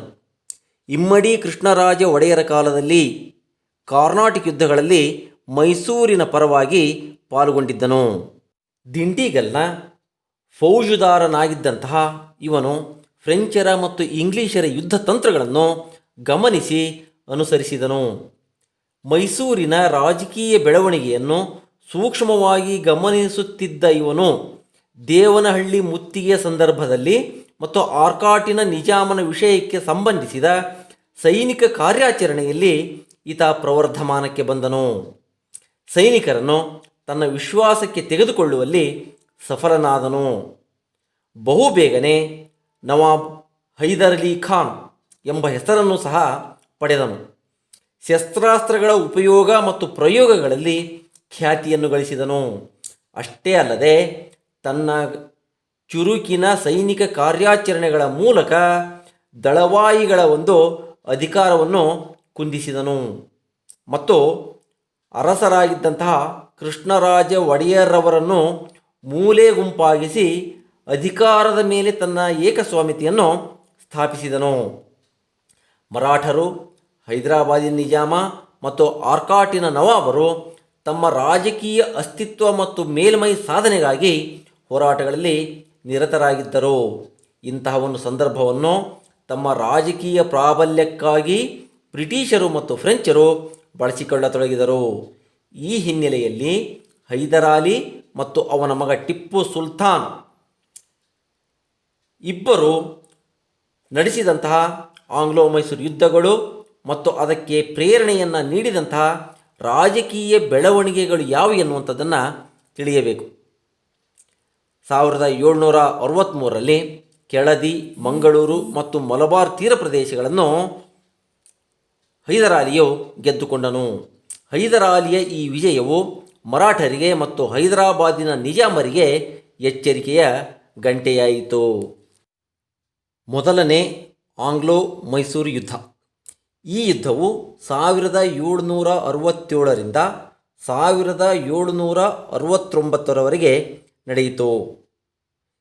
ಇಮ್ಮಡಿ ಕೃಷ್ಣರಾಜ ಒಡೆಯರ ಕಾಲದಲ್ಲಿ ಕಾರ್ನಾಟಿಕ್ ಯುದ್ಧಗಳಲ್ಲಿ ಮೈಸೂರಿನ ಪರವಾಗಿ ಪಾಲ್ಗೊಂಡಿದ್ದನು. ದಿಂಡಿಗಲ್ನ ಫೌಜುದಾರನಾಗಿದ್ದಂತಹ ಇವನು ಫ್ರೆಂಚರ ಮತ್ತು ಇಂಗ್ಲಿಷರ ಯುದ್ಧ ತಂತ್ರಗಳನ್ನು ಗಮನಿಸಿ ಅನುಸರಿಸಿದನು. ಮೈಸೂರಿನ ರಾಜಕೀಯ ಬೆಳವಣಿಗೆಯನ್ನು ಸೂಕ್ಷ್ಮವಾಗಿ ಗಮನಿಸುತ್ತಿದ್ದ ಇವನು ದೇವನಹಳ್ಳಿ ಮುತ್ತಿಗೆಯ ಸಂದರ್ಭದಲ್ಲಿ ಮತ್ತು ಆರ್ಕಾಟಿನ ನಿಜಾಮನ ವಿಷಯಕ್ಕೆ ಸಂಬಂಧಿಸಿದ ಸೈನಿಕ ಕಾರ್ಯಾಚರಣೆಯಲ್ಲಿ ಈತ ಪ್ರವರ್ಧಮಾನಕ್ಕೆ ಬಂದನು. ಸೈನಿಕರನ್ನು ತನ್ನ ವಿಶ್ವಾಸಕ್ಕೆ ತೆಗೆದುಕೊಳ್ಳುವಲ್ಲಿ ಸಫಲನಾದನು. ಬಹುಬೇಗನೆ ನವಾಬ್ ಹೈದರ್ ಅಲಿ ಖಾನ್ ಎಂಬ ಹೆಸರನ್ನು ಸಹ ಪಡೆದನು. ಶಸ್ತ್ರಾಸ್ತ್ರಗಳ ಉಪಯೋಗ ಮತ್ತು ಪ್ರಯೋಗಗಳಲ್ಲಿ ಖ್ಯಾತಿಯನ್ನು ಗಳಿಸಿದನು. ಅಷ್ಟೇ ಅಲ್ಲದೆ ತನ್ನ ಚುರುಕಿನ ಸೈನಿಕ ಕಾರ್ಯಾಚರಣೆಗಳ ಮೂಲಕ ದಳವಾಯಿಗಳ ಒಂದು ಅಧಿಕಾರವನ್ನು ಕುಂದಿಸಿದನು ಮತ್ತು ಅರಸರಾಗಿದ್ದಂತಹ ಕೃಷ್ಣರಾಜ ಒಡೆಯರ್ರವರನ್ನು ಮೂಲೆ ಗುಂಪಾಗಿಸಿ ಅಧಿಕಾರದ ಮೇಲೆ ತನ್ನ ಏಕಸ್ವಾಮಿತೆಯನ್ನು ಸ್ಥಾಪಿಸಿದನು. ಮರಾಠರು, ಹೈದರಾಬಾದಿನ ನಿಜಾಮ ಮತ್ತು ಆರ್ಕಾಟಿನ ನವಾಬರು ತಮ್ಮ ರಾಜಕೀಯ ಅಸ್ತಿತ್ವ ಮತ್ತು ಮೇಲ್ಮೈ ಸಾಧನೆಗಾಗಿ ಹೋರಾಟಗಳಲ್ಲಿ ನಿರತರಾಗಿದ್ದರು. ಇಂತಹ ಒಂದು ಸಂದರ್ಭವನ್ನು ತಮ್ಮ ರಾಜಕೀಯ ಪ್ರಾಬಲ್ಯಕ್ಕಾಗಿ ಬ್ರಿಟಿಷರು ಮತ್ತು ಫ್ರೆಂಚರು ಬಳಸಿಕೊಳ್ಳತೊಡಗಿದರು. ಈ ಹಿನ್ನೆಲೆಯಲ್ಲಿ ಹೈದರಾಲಿ ಮತ್ತು ಅವನ ಮಗ ಟಿಪ್ಪು ಸುಲ್ತಾನ್ ಇಬ್ಬರು ನಡೆಸಿದಂತಹ ಆಂಗ್ಲೋ ಮೈಸೂರು ಯುದ್ಧಗಳು ಮತ್ತು ಅದಕ್ಕೆ ಪ್ರೇರಣೆಯನ್ನು ನೀಡಿದಂತಹ ರಾಜಕೀಯ ಬೆಳವಣಿಗೆಗಳು ಯಾವುವು ಎನ್ನುವಂಥದ್ದನ್ನು ತಿಳಿಯಬೇಕು. 1763ರಲ್ಲಿ ಕೆಳದಿ, ಮಂಗಳೂರು ಮತ್ತು ಮಲಬಾರ್ ತೀರ ಪ್ರದೇಶಗಳನ್ನು ಹೈದರಾಲಿಯು ಗೆದ್ದುಕೊಂಡನು. ಹೈದರಾಲಿಯ ಈ ವಿಜಯವು ಮರಾಠರಿಗೆ ಮತ್ತು ಹೈದರಾಬಾದಿನ ನಿಜಾಮರಿಗೆ ಎಚ್ಚರಿಕೆಯ ಗಂಟೆಯಾಯಿತು. ಮೊದಲನೇ ಆಂಗ್ಲೋ ಮೈಸೂರು ಯುದ್ಧ. ಈ ಯುದ್ಧವು 1767ರಿಂದ 1769ರವರೆಗೆ ನಡೆಯಿತು.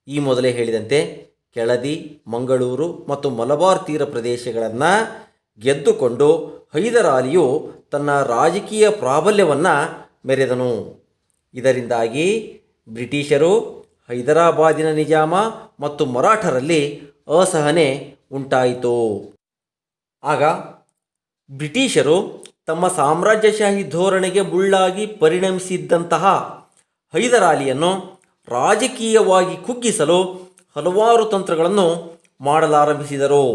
ಈ ಮೊದಲೇ ಹೇಳಿದಂತೆ ಕೆಳದಿ, ಮಂಗಳೂರು ಮತ್ತು ಮಲಬಾರ್ ತೀರ ಪ್ರದೇಶಗಳನ್ನು ಗೆದ್ದುಕೊಂಡು ಹೈದರಾಲಿಯು ತನ್ನ ರಾಜಕೀಯ ಪ್ರಾಬಲ್ಯವನ್ನು ಮೆರೆದನು. ಇದರಿಂದಾಗಿ ಬ್ರಿಟಿಷರು, ಹೈದರಾಬಾದಿನ ನಿಜಾಮ ಮತ್ತು ಮರಾಠರಲ್ಲಿ ಅಸಹನೆ ಉಂಟಾಯಿತು. ಆಗ ಬ್ರಿಟಿಷರು ತಮ್ಮ ಸಾಮ್ರಾಜ್ಯಶಾಹಿ ಧೋರಣೆಗೆ ಮುಳ್ಳಾಗಿ ಪರಿಣಮಿಸಿದ್ದಂತಹ ಹೈದರಾಲಿಯನ್ನು ರಾಜಕೀಯವಾಗಿ ಕುಗ್ಗಿಸಲು ಹಲವಾರು ತಂತ್ರಗಳನ್ನು ಮಾಡಲಾರಂಭಿಸಿದರು.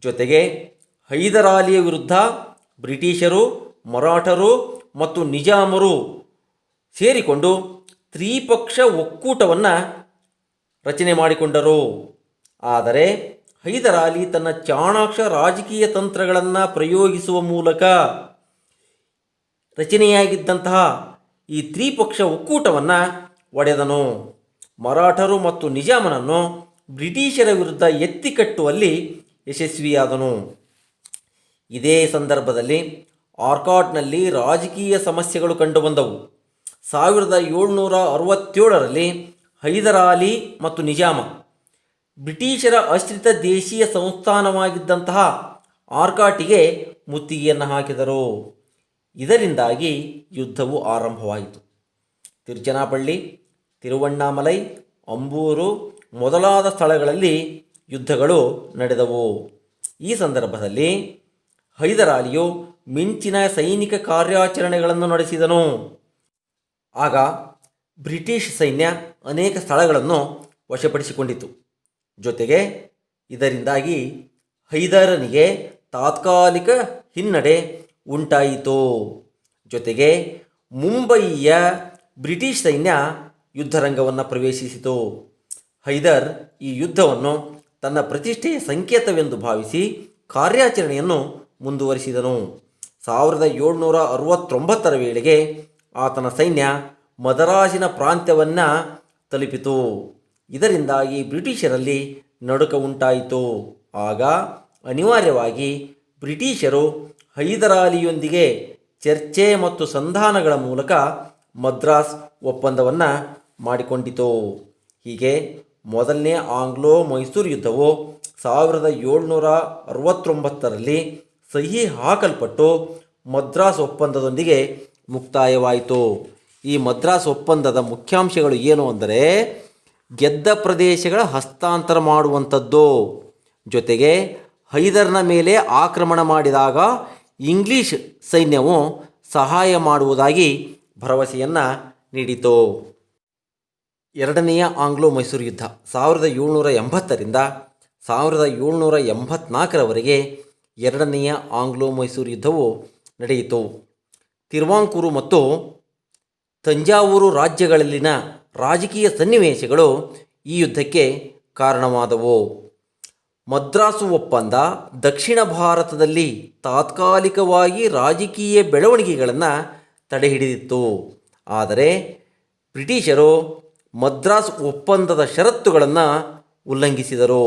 ಜೊತೆಗೆ ಹೈದರಾಲಿಯ ವಿರುದ್ಧ ಬ್ರಿಟಿಷರು, ಮರಾಠರು ಮತ್ತು ನಿಜಾಮರು ಸೇರಿಕೊಂಡು ತ್ರಿಪಕ್ಷ ಒಕ್ಕೂಟವನ್ನು ರಚನೆ ಮಾಡಿಕೊಂಡರು. ಆದರೆ ಹೈದರಾಲಿ ತನ್ನ ಚಾಣಾಕ್ಷ ರಾಜಕೀಯ ತಂತ್ರಗಳನ್ನು ಪ್ರಯೋಗಿಸುವ ಮೂಲಕ ರಚನೆಯಾಗಿದ್ದಂತಹ ಈ ತ್ರಿಪಕ್ಷ ಒಕ್ಕೂಟವನ್ನು ಒಡೆದನು. ಮರಾಠರು ಮತ್ತು ನಿಜಾಮನನ್ನು ಬ್ರಿಟಿಷರ ವಿರುದ್ಧ ಎತ್ತಿಕಟ್ಟುವಲ್ಲಿ ಯಶಸ್ವಿಯಾದನು. ಇದೇ ಸಂದರ್ಭದಲ್ಲಿ ಆರ್ಕಾಟ್ನಲ್ಲಿ ರಾಜಕೀಯ ಸಮಸ್ಯೆಗಳು ಕಂಡುಬಂದವು. 1767ರಲ್ಲಿ ಹೈದರಾಲಿ ಮತ್ತು ನಿಜಾಮ ಬ್ರಿಟಿಷರ ಆಶ್ರಿತ ದೇಶೀಯ ಸಂಸ್ಥಾನವಾಗಿದ್ದಂತಹ ಆರ್ಕಾಟಿಗೆ ಮುತ್ತಿಗೆಯನ್ನು ಹಾಕಿದರು. ಇದರಿಂದಾಗಿ ಯುದ್ಧವು ಆರಂಭವಾಯಿತು. ತಿರುಚನಾಪಳ್ಳಿ, ತಿರುವಣ್ಣಾಮಲೈ, ಅಂಬೂರು ಮೊದಲಾದ ಸ್ಥಳಗಳಲ್ಲಿ ಯುದ್ಧಗಳು ನಡೆದವು. ಈ ಸಂದರ್ಭದಲ್ಲಿ ಹೈದರಾಲಿಯು ಮಿಂಚಿನ ಸೈನಿಕ ಕಾರ್ಯಾಚರಣೆಗಳನ್ನು ನಡೆಸಿದನು. ಆಗ ಬ್ರಿಟಿಷ್ ಸೈನ್ಯ ಅನೇಕ ಸ್ಥಳಗಳನ್ನು ವಶಪಡಿಸಿಕೊಂಡಿತು. ಜೊತೆಗೆ ಇದರಿಂದಾಗಿ ಹೈದರನಿಗೆ ತಾತ್ಕಾಲಿಕ ಹಿನ್ನಡೆ ಉಂಟಾಯಿತು. ಜೊತೆಗೆ ಮುಂಬಯಿಯ ಬ್ರಿಟಿಷ್ ಸೈನ್ಯ ಯುದ್ಧರಂಗವನ್ನು ಪ್ರವೇಶಿಸಿತು. ಹೈದರ್ ಈ ಯುದ್ಧವನ್ನು ತನ್ನ ಪ್ರತಿಷ್ಠೆಯ ಸಂಕೇತವೆಂದು ಭಾವಿಸಿ ಕಾರ್ಯಾಚರಣೆಯನ್ನು ಮುಂದುವರಿಸಿದನು. 1769 ವೇಳೆಗೆ ಆತನ ಸೈನ್ಯ ಮದರಾಸಿನ ಪ್ರಾಂತ್ಯವನ್ನು ತಲುಪಿತು. ಇದರಿಂದಾಗಿ ಬ್ರಿಟಿಷರಲ್ಲಿ ನಡುಕ ಉಂಟಾಯಿತು. ಆಗ ಅನಿವಾರ್ಯವಾಗಿ ಬ್ರಿಟಿಷರು ಹೈದರಾಲಿಯೊಂದಿಗೆ ಚರ್ಚೆ ಮತ್ತು ಸಂಧಾನಗಳ ಮೂಲಕ ಮದ್ರಾಸ್ ಒಪ್ಪಂದವನ್ನು ಮಾಡಿಕೊಂಡಿತು. ಹೀಗೆ ಮೊದಲನೇ ಆಂಗ್ಲೋ ಮೈಸೂರು ಯುದ್ಧವು 1769 ಸಹಿ ಹಾಕಲ್ಪಟ್ಟು ಮದ್ರಾಸ್ ಒಪ್ಪಂದದೊಂದಿಗೆ ಮುಕ್ತಾಯವಾಯಿತು. ಈ ಮದ್ರಾಸ್ ಒಪ್ಪಂದದ ಮುಖ್ಯಾಂಶಗಳು ಏನು ಅಂದರೆ, ಗೆದ್ದ ಪ್ರದೇಶಗಳ ಹಸ್ತಾಂತರ ಮಾಡುವಂಥದ್ದು, ಜೊತೆಗೆ ಹೈದರ್ನ ಮೇಲೆ ಆಕ್ರಮಣ ಮಾಡಿದಾಗ ಇಂಗ್ಲಿಷ್ ಸೈನ್ಯವು ಸಹಾಯ ಮಾಡುವುದಾಗಿ ಭರವಸೆಯನ್ನು ನೀಡಿತು. ಎರಡನೆಯ ಆಂಗ್ಲೋ ಮೈಸೂರು ಯುದ್ಧ 1780 1784 ಎರಡನೆಯ ಆಂಗ್ಲೋ ಮೈಸೂರು ಯುದ್ಧವು ನಡೆಯಿತು. ತಿರುವಾಂಕೂರು ಮತ್ತು ತಂಜಾವೂರು ರಾಜ್ಯಗಳಲ್ಲಿನ ರಾಜಕೀಯ ಸನ್ನಿವೇಶಗಳು ಈ ಯುದ್ಧಕ್ಕೆ ಕಾರಣವಾದವು. ಮದ್ರಾಸು ಒಪ್ಪಂದ ದಕ್ಷಿಣ ಭಾರತದಲ್ಲಿ ತಾತ್ಕಾಲಿಕವಾಗಿ ರಾಜಕೀಯ ಬೆಳವಣಿಗೆಗಳನ್ನು ತಡೆಹಿಡಿದಿತ್ತು. ಆದರೆ ಬ್ರಿಟಿಷರು ಮದ್ರಾಸ್ ಒಪ್ಪಂದದ ಷರತ್ತುಗಳನ್ನು ಉಲ್ಲಂಘಿಸಿದರು.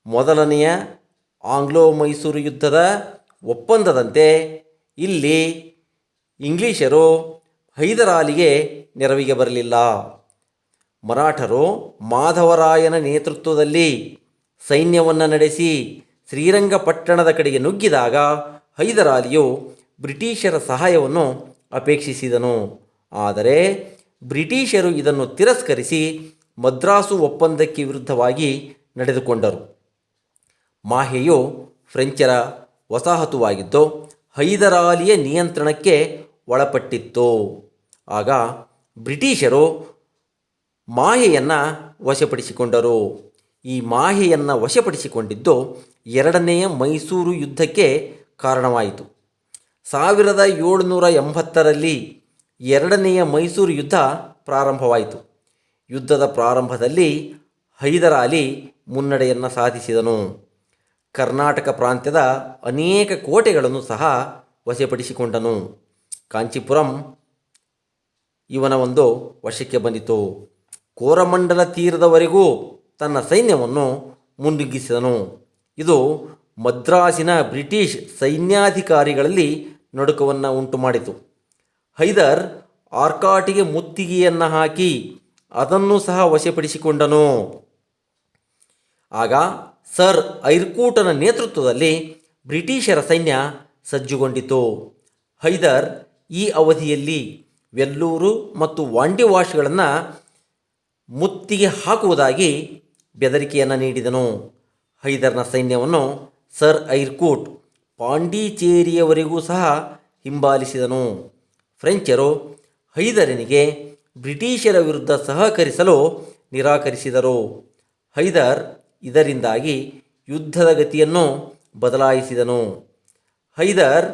ಮೊದಲನೆಯ ಆಂಗ್ಲೋ ಮೈಸೂರು ಯುದ್ಧದ ಒಪ್ಪಂದದಂತೆ ಇಲ್ಲಿ ಇಂಗ್ಲಿಷರು ಹೈದರಾಲಿಗೆ ನೆರವಿಗೆ ಬರಲಿಲ್ಲ. ಮರಾಠರು ಮಾಧವರಾಯನ ನೇತೃತ್ವದಲ್ಲಿ ಸೈನ್ಯವನ್ನು ನಡೆಸಿ ಶ್ರೀರಂಗಪಟ್ಟಣದ ಕಡೆಗೆ ನುಗ್ಗಿದಾಗ ಹೈದರಾಲಿಯು ಬ್ರಿಟಿಷರ ಸಹಾಯವನ್ನು ಅಪೇಕ್ಷಿಸಿದನು. ಆದರೆ ಬ್ರಿಟಿಷರು ಇದನ್ನು ತಿರಸ್ಕರಿಸಿ ಮದ್ರಾಸು ಒಪ್ಪಂದಕ್ಕೆ ವಿರುದ್ಧವಾಗಿ ನಡೆದುಕೊಂಡರು. ಮಾಹೆಯು ಫ್ರೆಂಚರ ವಸಾಹತುವಾಗಿದ್ದು ಹೈದರಾಲಿಯ ನಿಯಂತ್ರಣಕ್ಕೆ ಒಳಪಟ್ಟಿತ್ತು. ಆಗ ಬ್ರಿಟಿಷರು ಮಾಹೆಯನ್ನು ವಶಪಡಿಸಿಕೊಂಡರು. ಈ ಮಾಹೆಯನ್ನು ವಶಪಡಿಸಿಕೊಂಡಿದ್ದು ಎರಡನೆಯ ಮೈಸೂರು ಯುದ್ಧಕ್ಕೆ ಕಾರಣವಾಯಿತು. 1780 ಎರಡನೆಯ ಮೈಸೂರು ಯುದ್ಧ ಪ್ರಾರಂಭವಾಯಿತು. ಯುದ್ಧದ ಪ್ರಾರಂಭದಲ್ಲಿ ಹೈದರಾಲಿ ಮುನ್ನಡೆಯನ್ನು ಸಾಧಿಸಿದನು. ಕರ್ನಾಟಕ ಪ್ರಾಂತ್ಯದ ಅನೇಕ ಕೋಟೆಗಳನ್ನು ಸಹ ವಶಪಡಿಸಿಕೊಂಡನು. ಕಾಂಚೀಪುರಂ ಇವನ ಒಂದು ವಶಕ್ಕೆ ಬಂದಿತು. ಕೋರಮಂಡಲ ತೀರದವರೆಗೂ ತನ್ನ ಸೈನ್ಯವನ್ನು ಮುನ್ನುಗ್ಗಿಸಿದನು. ಇದು ಮದ್ರಾಸಿನ ಬ್ರಿಟಿಷ್ ಸೈನ್ಯಾಧಿಕಾರಿಗಳಲ್ಲಿ ನಡುಕವನ್ನು ಉಂಟು ಮಾಡಿತು. ಹೈದರ್ ಆರ್ಕಾಟಿಗೆ ಮುತ್ತಿಗೆಯನ್ನು ಹಾಕಿ ಅದನ್ನು ಸಹ ವಶಪಡಿಸಿಕೊಂಡನು. ಆಗ ಸರ್ ಐರ್ಕೂಟನ ನೇತೃತ್ವದಲ್ಲಿ ಬ್ರಿಟಿಷರ ಸೈನ್ಯ ಸಜ್ಜುಗೊಂಡಿತು. ಹೈದರ್ ಈ ಅವಧಿಯಲ್ಲಿ ವೆಲ್ಲೂರು ಮತ್ತು ವಾಂಡಿವಾಶ್ಗಳನ್ನು ಮುತ್ತಿಗೆ ಹಾಕುವುದಾಗಿ ಬೆದರಿಕೆಯನ್ನು ನೀಡಿದನು. ಹೈದರ್ನ ಸೈನ್ಯವನ್ನು ಸರ್ ಐರ್ಕೂಟ್ ಪಾಂಡಿಚೇರಿಯವರೆಗೂ ಸಹ ಹಿಂಬಾಲಿಸಿದನು. ಫ್ರೆಂಚರು ಹೈದರನಿಗೆ ಬ್ರಿಟಿಷರ ವಿರುದ್ಧ ಸಹಕರಿಸಲು ನಿರಾಕರಿಸಿದರು. ಹೈದರ್ ಇದರಿಂದಾಗಿ ಯುದ್ಧದ ಗತಿಯನ್ನು ಬದಲಾಯಿಸಿದನು. ಹೈದರ್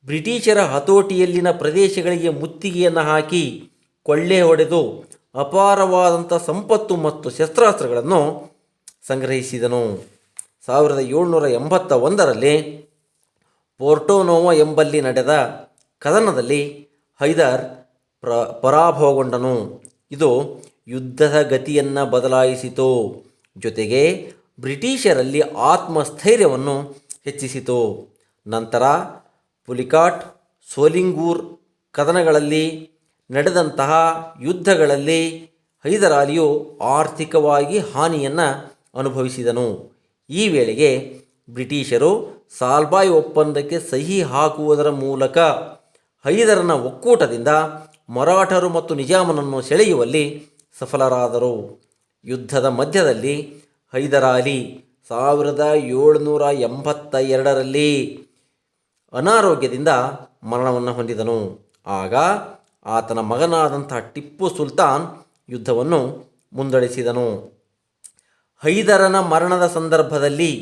ಬ್ರಿಟಿಷರ ಹತೋಟಿಯಲ್ಲಿನ ಪ್ರದೇಶಗಳಿಗೆ ಮುತ್ತಿಗೆಯನ್ನು ಹಾಕಿ ಕೊಳ್ಳೆ ಹೊಡೆದು ಅಪಾರವಾದಂಥ ಸಂಪತ್ತು ಮತ್ತು ಶಸ್ತ್ರಾಸ್ತ್ರಗಳನ್ನು ಸಂಗ್ರಹಿಸಿದನು. 1781 ಪೋರ್ಟೋನೋವೊ ಎಂಬಲ್ಲಿ ನಡೆದ ಕದನದಲ್ಲಿ ಹೈದರ್ ಪರಾಭವಗೊಂಡನು. ಇದು ಯುದ್ಧದ ಗತಿಯನ್ನು ಬದಲಾಯಿಸಿತು. ಜೊತೆಗೆ ಬ್ರಿಟಿಷರಲ್ಲಿ ಆತ್ಮಸ್ಥೈರ್ಯವನ್ನು ಹೆಚ್ಚಿಸಿತು. ನಂತರ ಪುಲಿಕಾಟ್, ಸೋಲಿಂಗೂರ್ ಕದನಗಳಲ್ಲಿ ನಡೆದಂತಹ ಯುದ್ಧಗಳಲ್ಲಿ ಹೈದರಾಲಿಯು ಆರ್ಥಿಕವಾಗಿ ಹಾನಿಯನ್ನು ಅನುಭವಿಸಿದನು. ಈ ವೇಳೆಗೆ ಬ್ರಿಟಿಷರು ಸಾಲ್ಬಾಯ್ ಒಪ್ಪಂದಕ್ಕೆ ಸಹಿ ಹಾಕುವುದರ ಮೂಲಕ ಹೈದರನ ಒಕ್ಕೂಟದಿಂದ ಮರಾಠರು ಮತ್ತು ನಿಜಾಮನನ್ನು ಸೆಳೆಯುವಲ್ಲಿ ಸಫಲರಾದರು. ಯುದ್ಧದ ಮಧ್ಯದಲ್ಲಿ ಹೈದರಾಲಿ 1782 ಅನಾರೋಗ್ಯದಿಂದ ಮರಣವನ್ನು ಹೊಂದಿದನು. ಆಗ ಆತನ ಮಗನಾದಂತಹ ಟಿಪ್ಪು ಸುಲ್ತಾನ್ ಯುದ್ಧವನ್ನು ಮುಂದುವರಿಸಿದನು. ಹೈದರನ ಮರಣದ ಸಂದರ್ಭದಲ್ಲಿ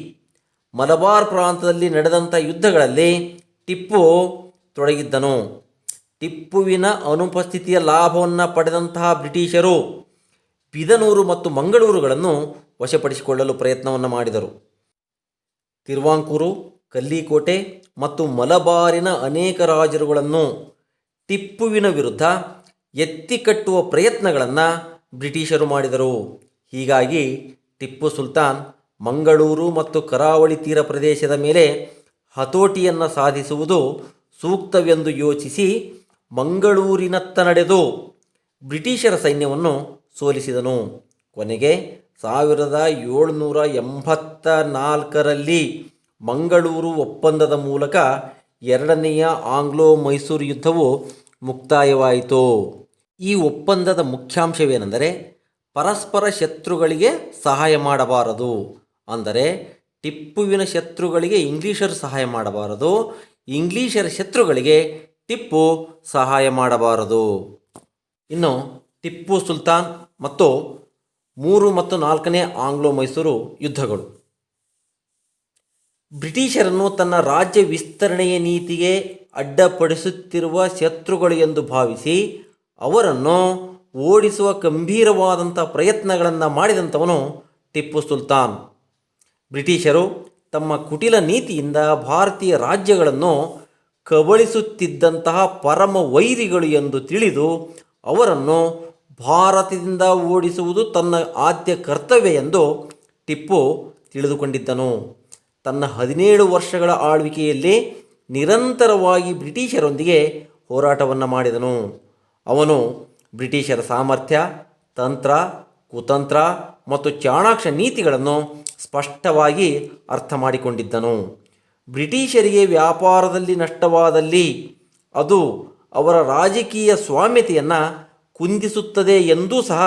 ಮಲಬಾರ್ ಪ್ರಾಂತದಲ್ಲಿ ನಡೆದಂಥ ಯುದ್ಧಗಳಲ್ಲಿ ಟಿಪ್ಪು ತೊಡಗಿದ್ದನು. ಟಿಪ್ಪುವಿನ ಅನುಪಸ್ಥಿತಿಯ ಲಾಭವನ್ನು ಪಡೆದಂತಹ ಬ್ರಿಟಿಷರು ಬಿದನೂರು ಮತ್ತು ಮಂಗಳೂರುಗಳನ್ನು ವಶಪಡಿಸಿಕೊಳ್ಳಲು ಪ್ರಯತ್ನವನ್ನು ಮಾಡಿದರು. ತಿರುವಾಂಕೂರು, ಕಲ್ಲಿಕೋಟೆ ಮತ್ತು ಮಲಬಾರಿನ ಅನೇಕ ರಾಜರುಗಳನ್ನು ಟಿಪ್ಪುವಿನ ವಿರುದ್ಧ ಎತ್ತಿಕಟ್ಟುವ ಪ್ರಯತ್ನಗಳನ್ನು ಬ್ರಿಟಿಷರು ಮಾಡಿದರು. ಹೀಗಾಗಿ ಟಿಪ್ಪು ಸುಲ್ತಾನ್ ಮಂಗಳೂರು ಮತ್ತು ಕರಾವಳಿ ತೀರ ಪ್ರದೇಶದ ಮೇಲೆ ಹತೋಟಿಯನ್ನು ಸಾಧಿಸುವುದು ಸೂಕ್ತವೆಂದು ಯೋಚಿಸಿ ಮಂಗಳೂರಿನತ್ತ ನಡೆದು ಬ್ರಿಟಿಷರ ಸೈನ್ಯವನ್ನು ಸೋಲಿಸಿದನು. ಕೊನೆಗೆ 1784ರಲ್ಲಿ ಮಂಗಳೂರು ಒಪ್ಪಂದದ ಮೂಲಕ ಎರಡನೆಯ ಆಂಗ್ಲೋ ಮೈಸೂರು ಯುದ್ಧವು ಮುಕ್ತಾಯವಾಯಿತು. ಈ ಒಪ್ಪಂದದ ಮುಖ್ಯಾಂಶವೇನೆಂದರೆ ಪರಸ್ಪರ ಶತ್ರುಗಳಿಗೆ ಸಹಾಯ ಮಾಡಬಾರದು. ಅಂದರೆ ಟಿಪ್ಪುವಿನ ಶತ್ರುಗಳಿಗೆ ಇಂಗ್ಲೀಷರು ಸಹಾಯ ಮಾಡಬಾರದು, ಇಂಗ್ಲೀಷರ ಶತ್ರುಗಳಿಗೆ ಟಿಪ್ಪು ಸಹಾಯ ಮಾಡಬಾರದು. ಇನ್ನು ಟಿಪ್ಪು ಸುಲ್ತಾನ್ ಮತ್ತು 3 ಮತ್ತು 4ನೇ ಆಂಗ್ಲೋ ಮೈಸೂರು ಯುದ್ಧಗಳು. ಬ್ರಿಟಿಷರನ್ನು ತನ್ನ ರಾಜ್ಯ ವಿಸ್ತರಣೆಯ ನೀತಿಗೆ ಅಡ್ಡಪಡಿಸುತ್ತಿರುವ ಶತ್ರುಗಳು ಎಂದು ಭಾವಿಸಿ ಅವರನ್ನು ಓಡಿಸುವ ಗಂಭೀರವಾದಂಥ ಪ್ರಯತ್ನಗಳನ್ನು ಮಾಡಿದಂಥವನು ಟಿಪ್ಪು ಸುಲ್ತಾನ್. ಬ್ರಿಟಿಷರು ತಮ್ಮ ಕುಟಿಲ ನೀತಿಯಿಂದ ಭಾರತೀಯ ರಾಜ್ಯಗಳನ್ನು ಕಬಳಿಸುತ್ತಿದ್ದಂತಹ ಪರಮ ವೈರಿಗಳು ಎಂದು ತಿಳಿದು ಅವರನ್ನು ಭಾರತದಿಂದ ಓಡಿಸುವುದು ತನ್ನ ಆದ್ಯ ಕರ್ತವ್ಯ ಎಂದು ಟಿಪ್ಪು ತಿಳಿದುಕೊಂಡಿದ್ದನು. ತನ್ನ 17 ವರ್ಷಗಳ ಆಳ್ವಿಕೆಯಲ್ಲಿ ನಿರಂತರವಾಗಿ ಬ್ರಿಟಿಷರೊಂದಿಗೆ ಹೋರಾಟವನ್ನು ಮಾಡಿದನು. ಅವನು ಬ್ರಿಟಿಷರ ಸಾಮರ್ಥ್ಯ, ತಂತ್ರ, ಕುತಂತ್ರ ಮತ್ತು ಚಾಣಾಕ್ಷ ನೀತಿಗಳನ್ನು ಸ್ಪಷ್ಟವಾಗಿ ಅರ್ಥ ಮಾಡಿಕೊಂಡಿದ್ದನು. ಬ್ರಿಟಿಷರಿಗೆ ವ್ಯಾಪಾರದಲ್ಲಿ ನಷ್ಟವಾದಲ್ಲಿ ಅದು ಅವರ ರಾಜಕೀಯ ಸ್ವಾಮ್ಯತೆಯನ್ನು ಕುಂದಿಸುತ್ತದೆ ಎಂದೂ ಸಹ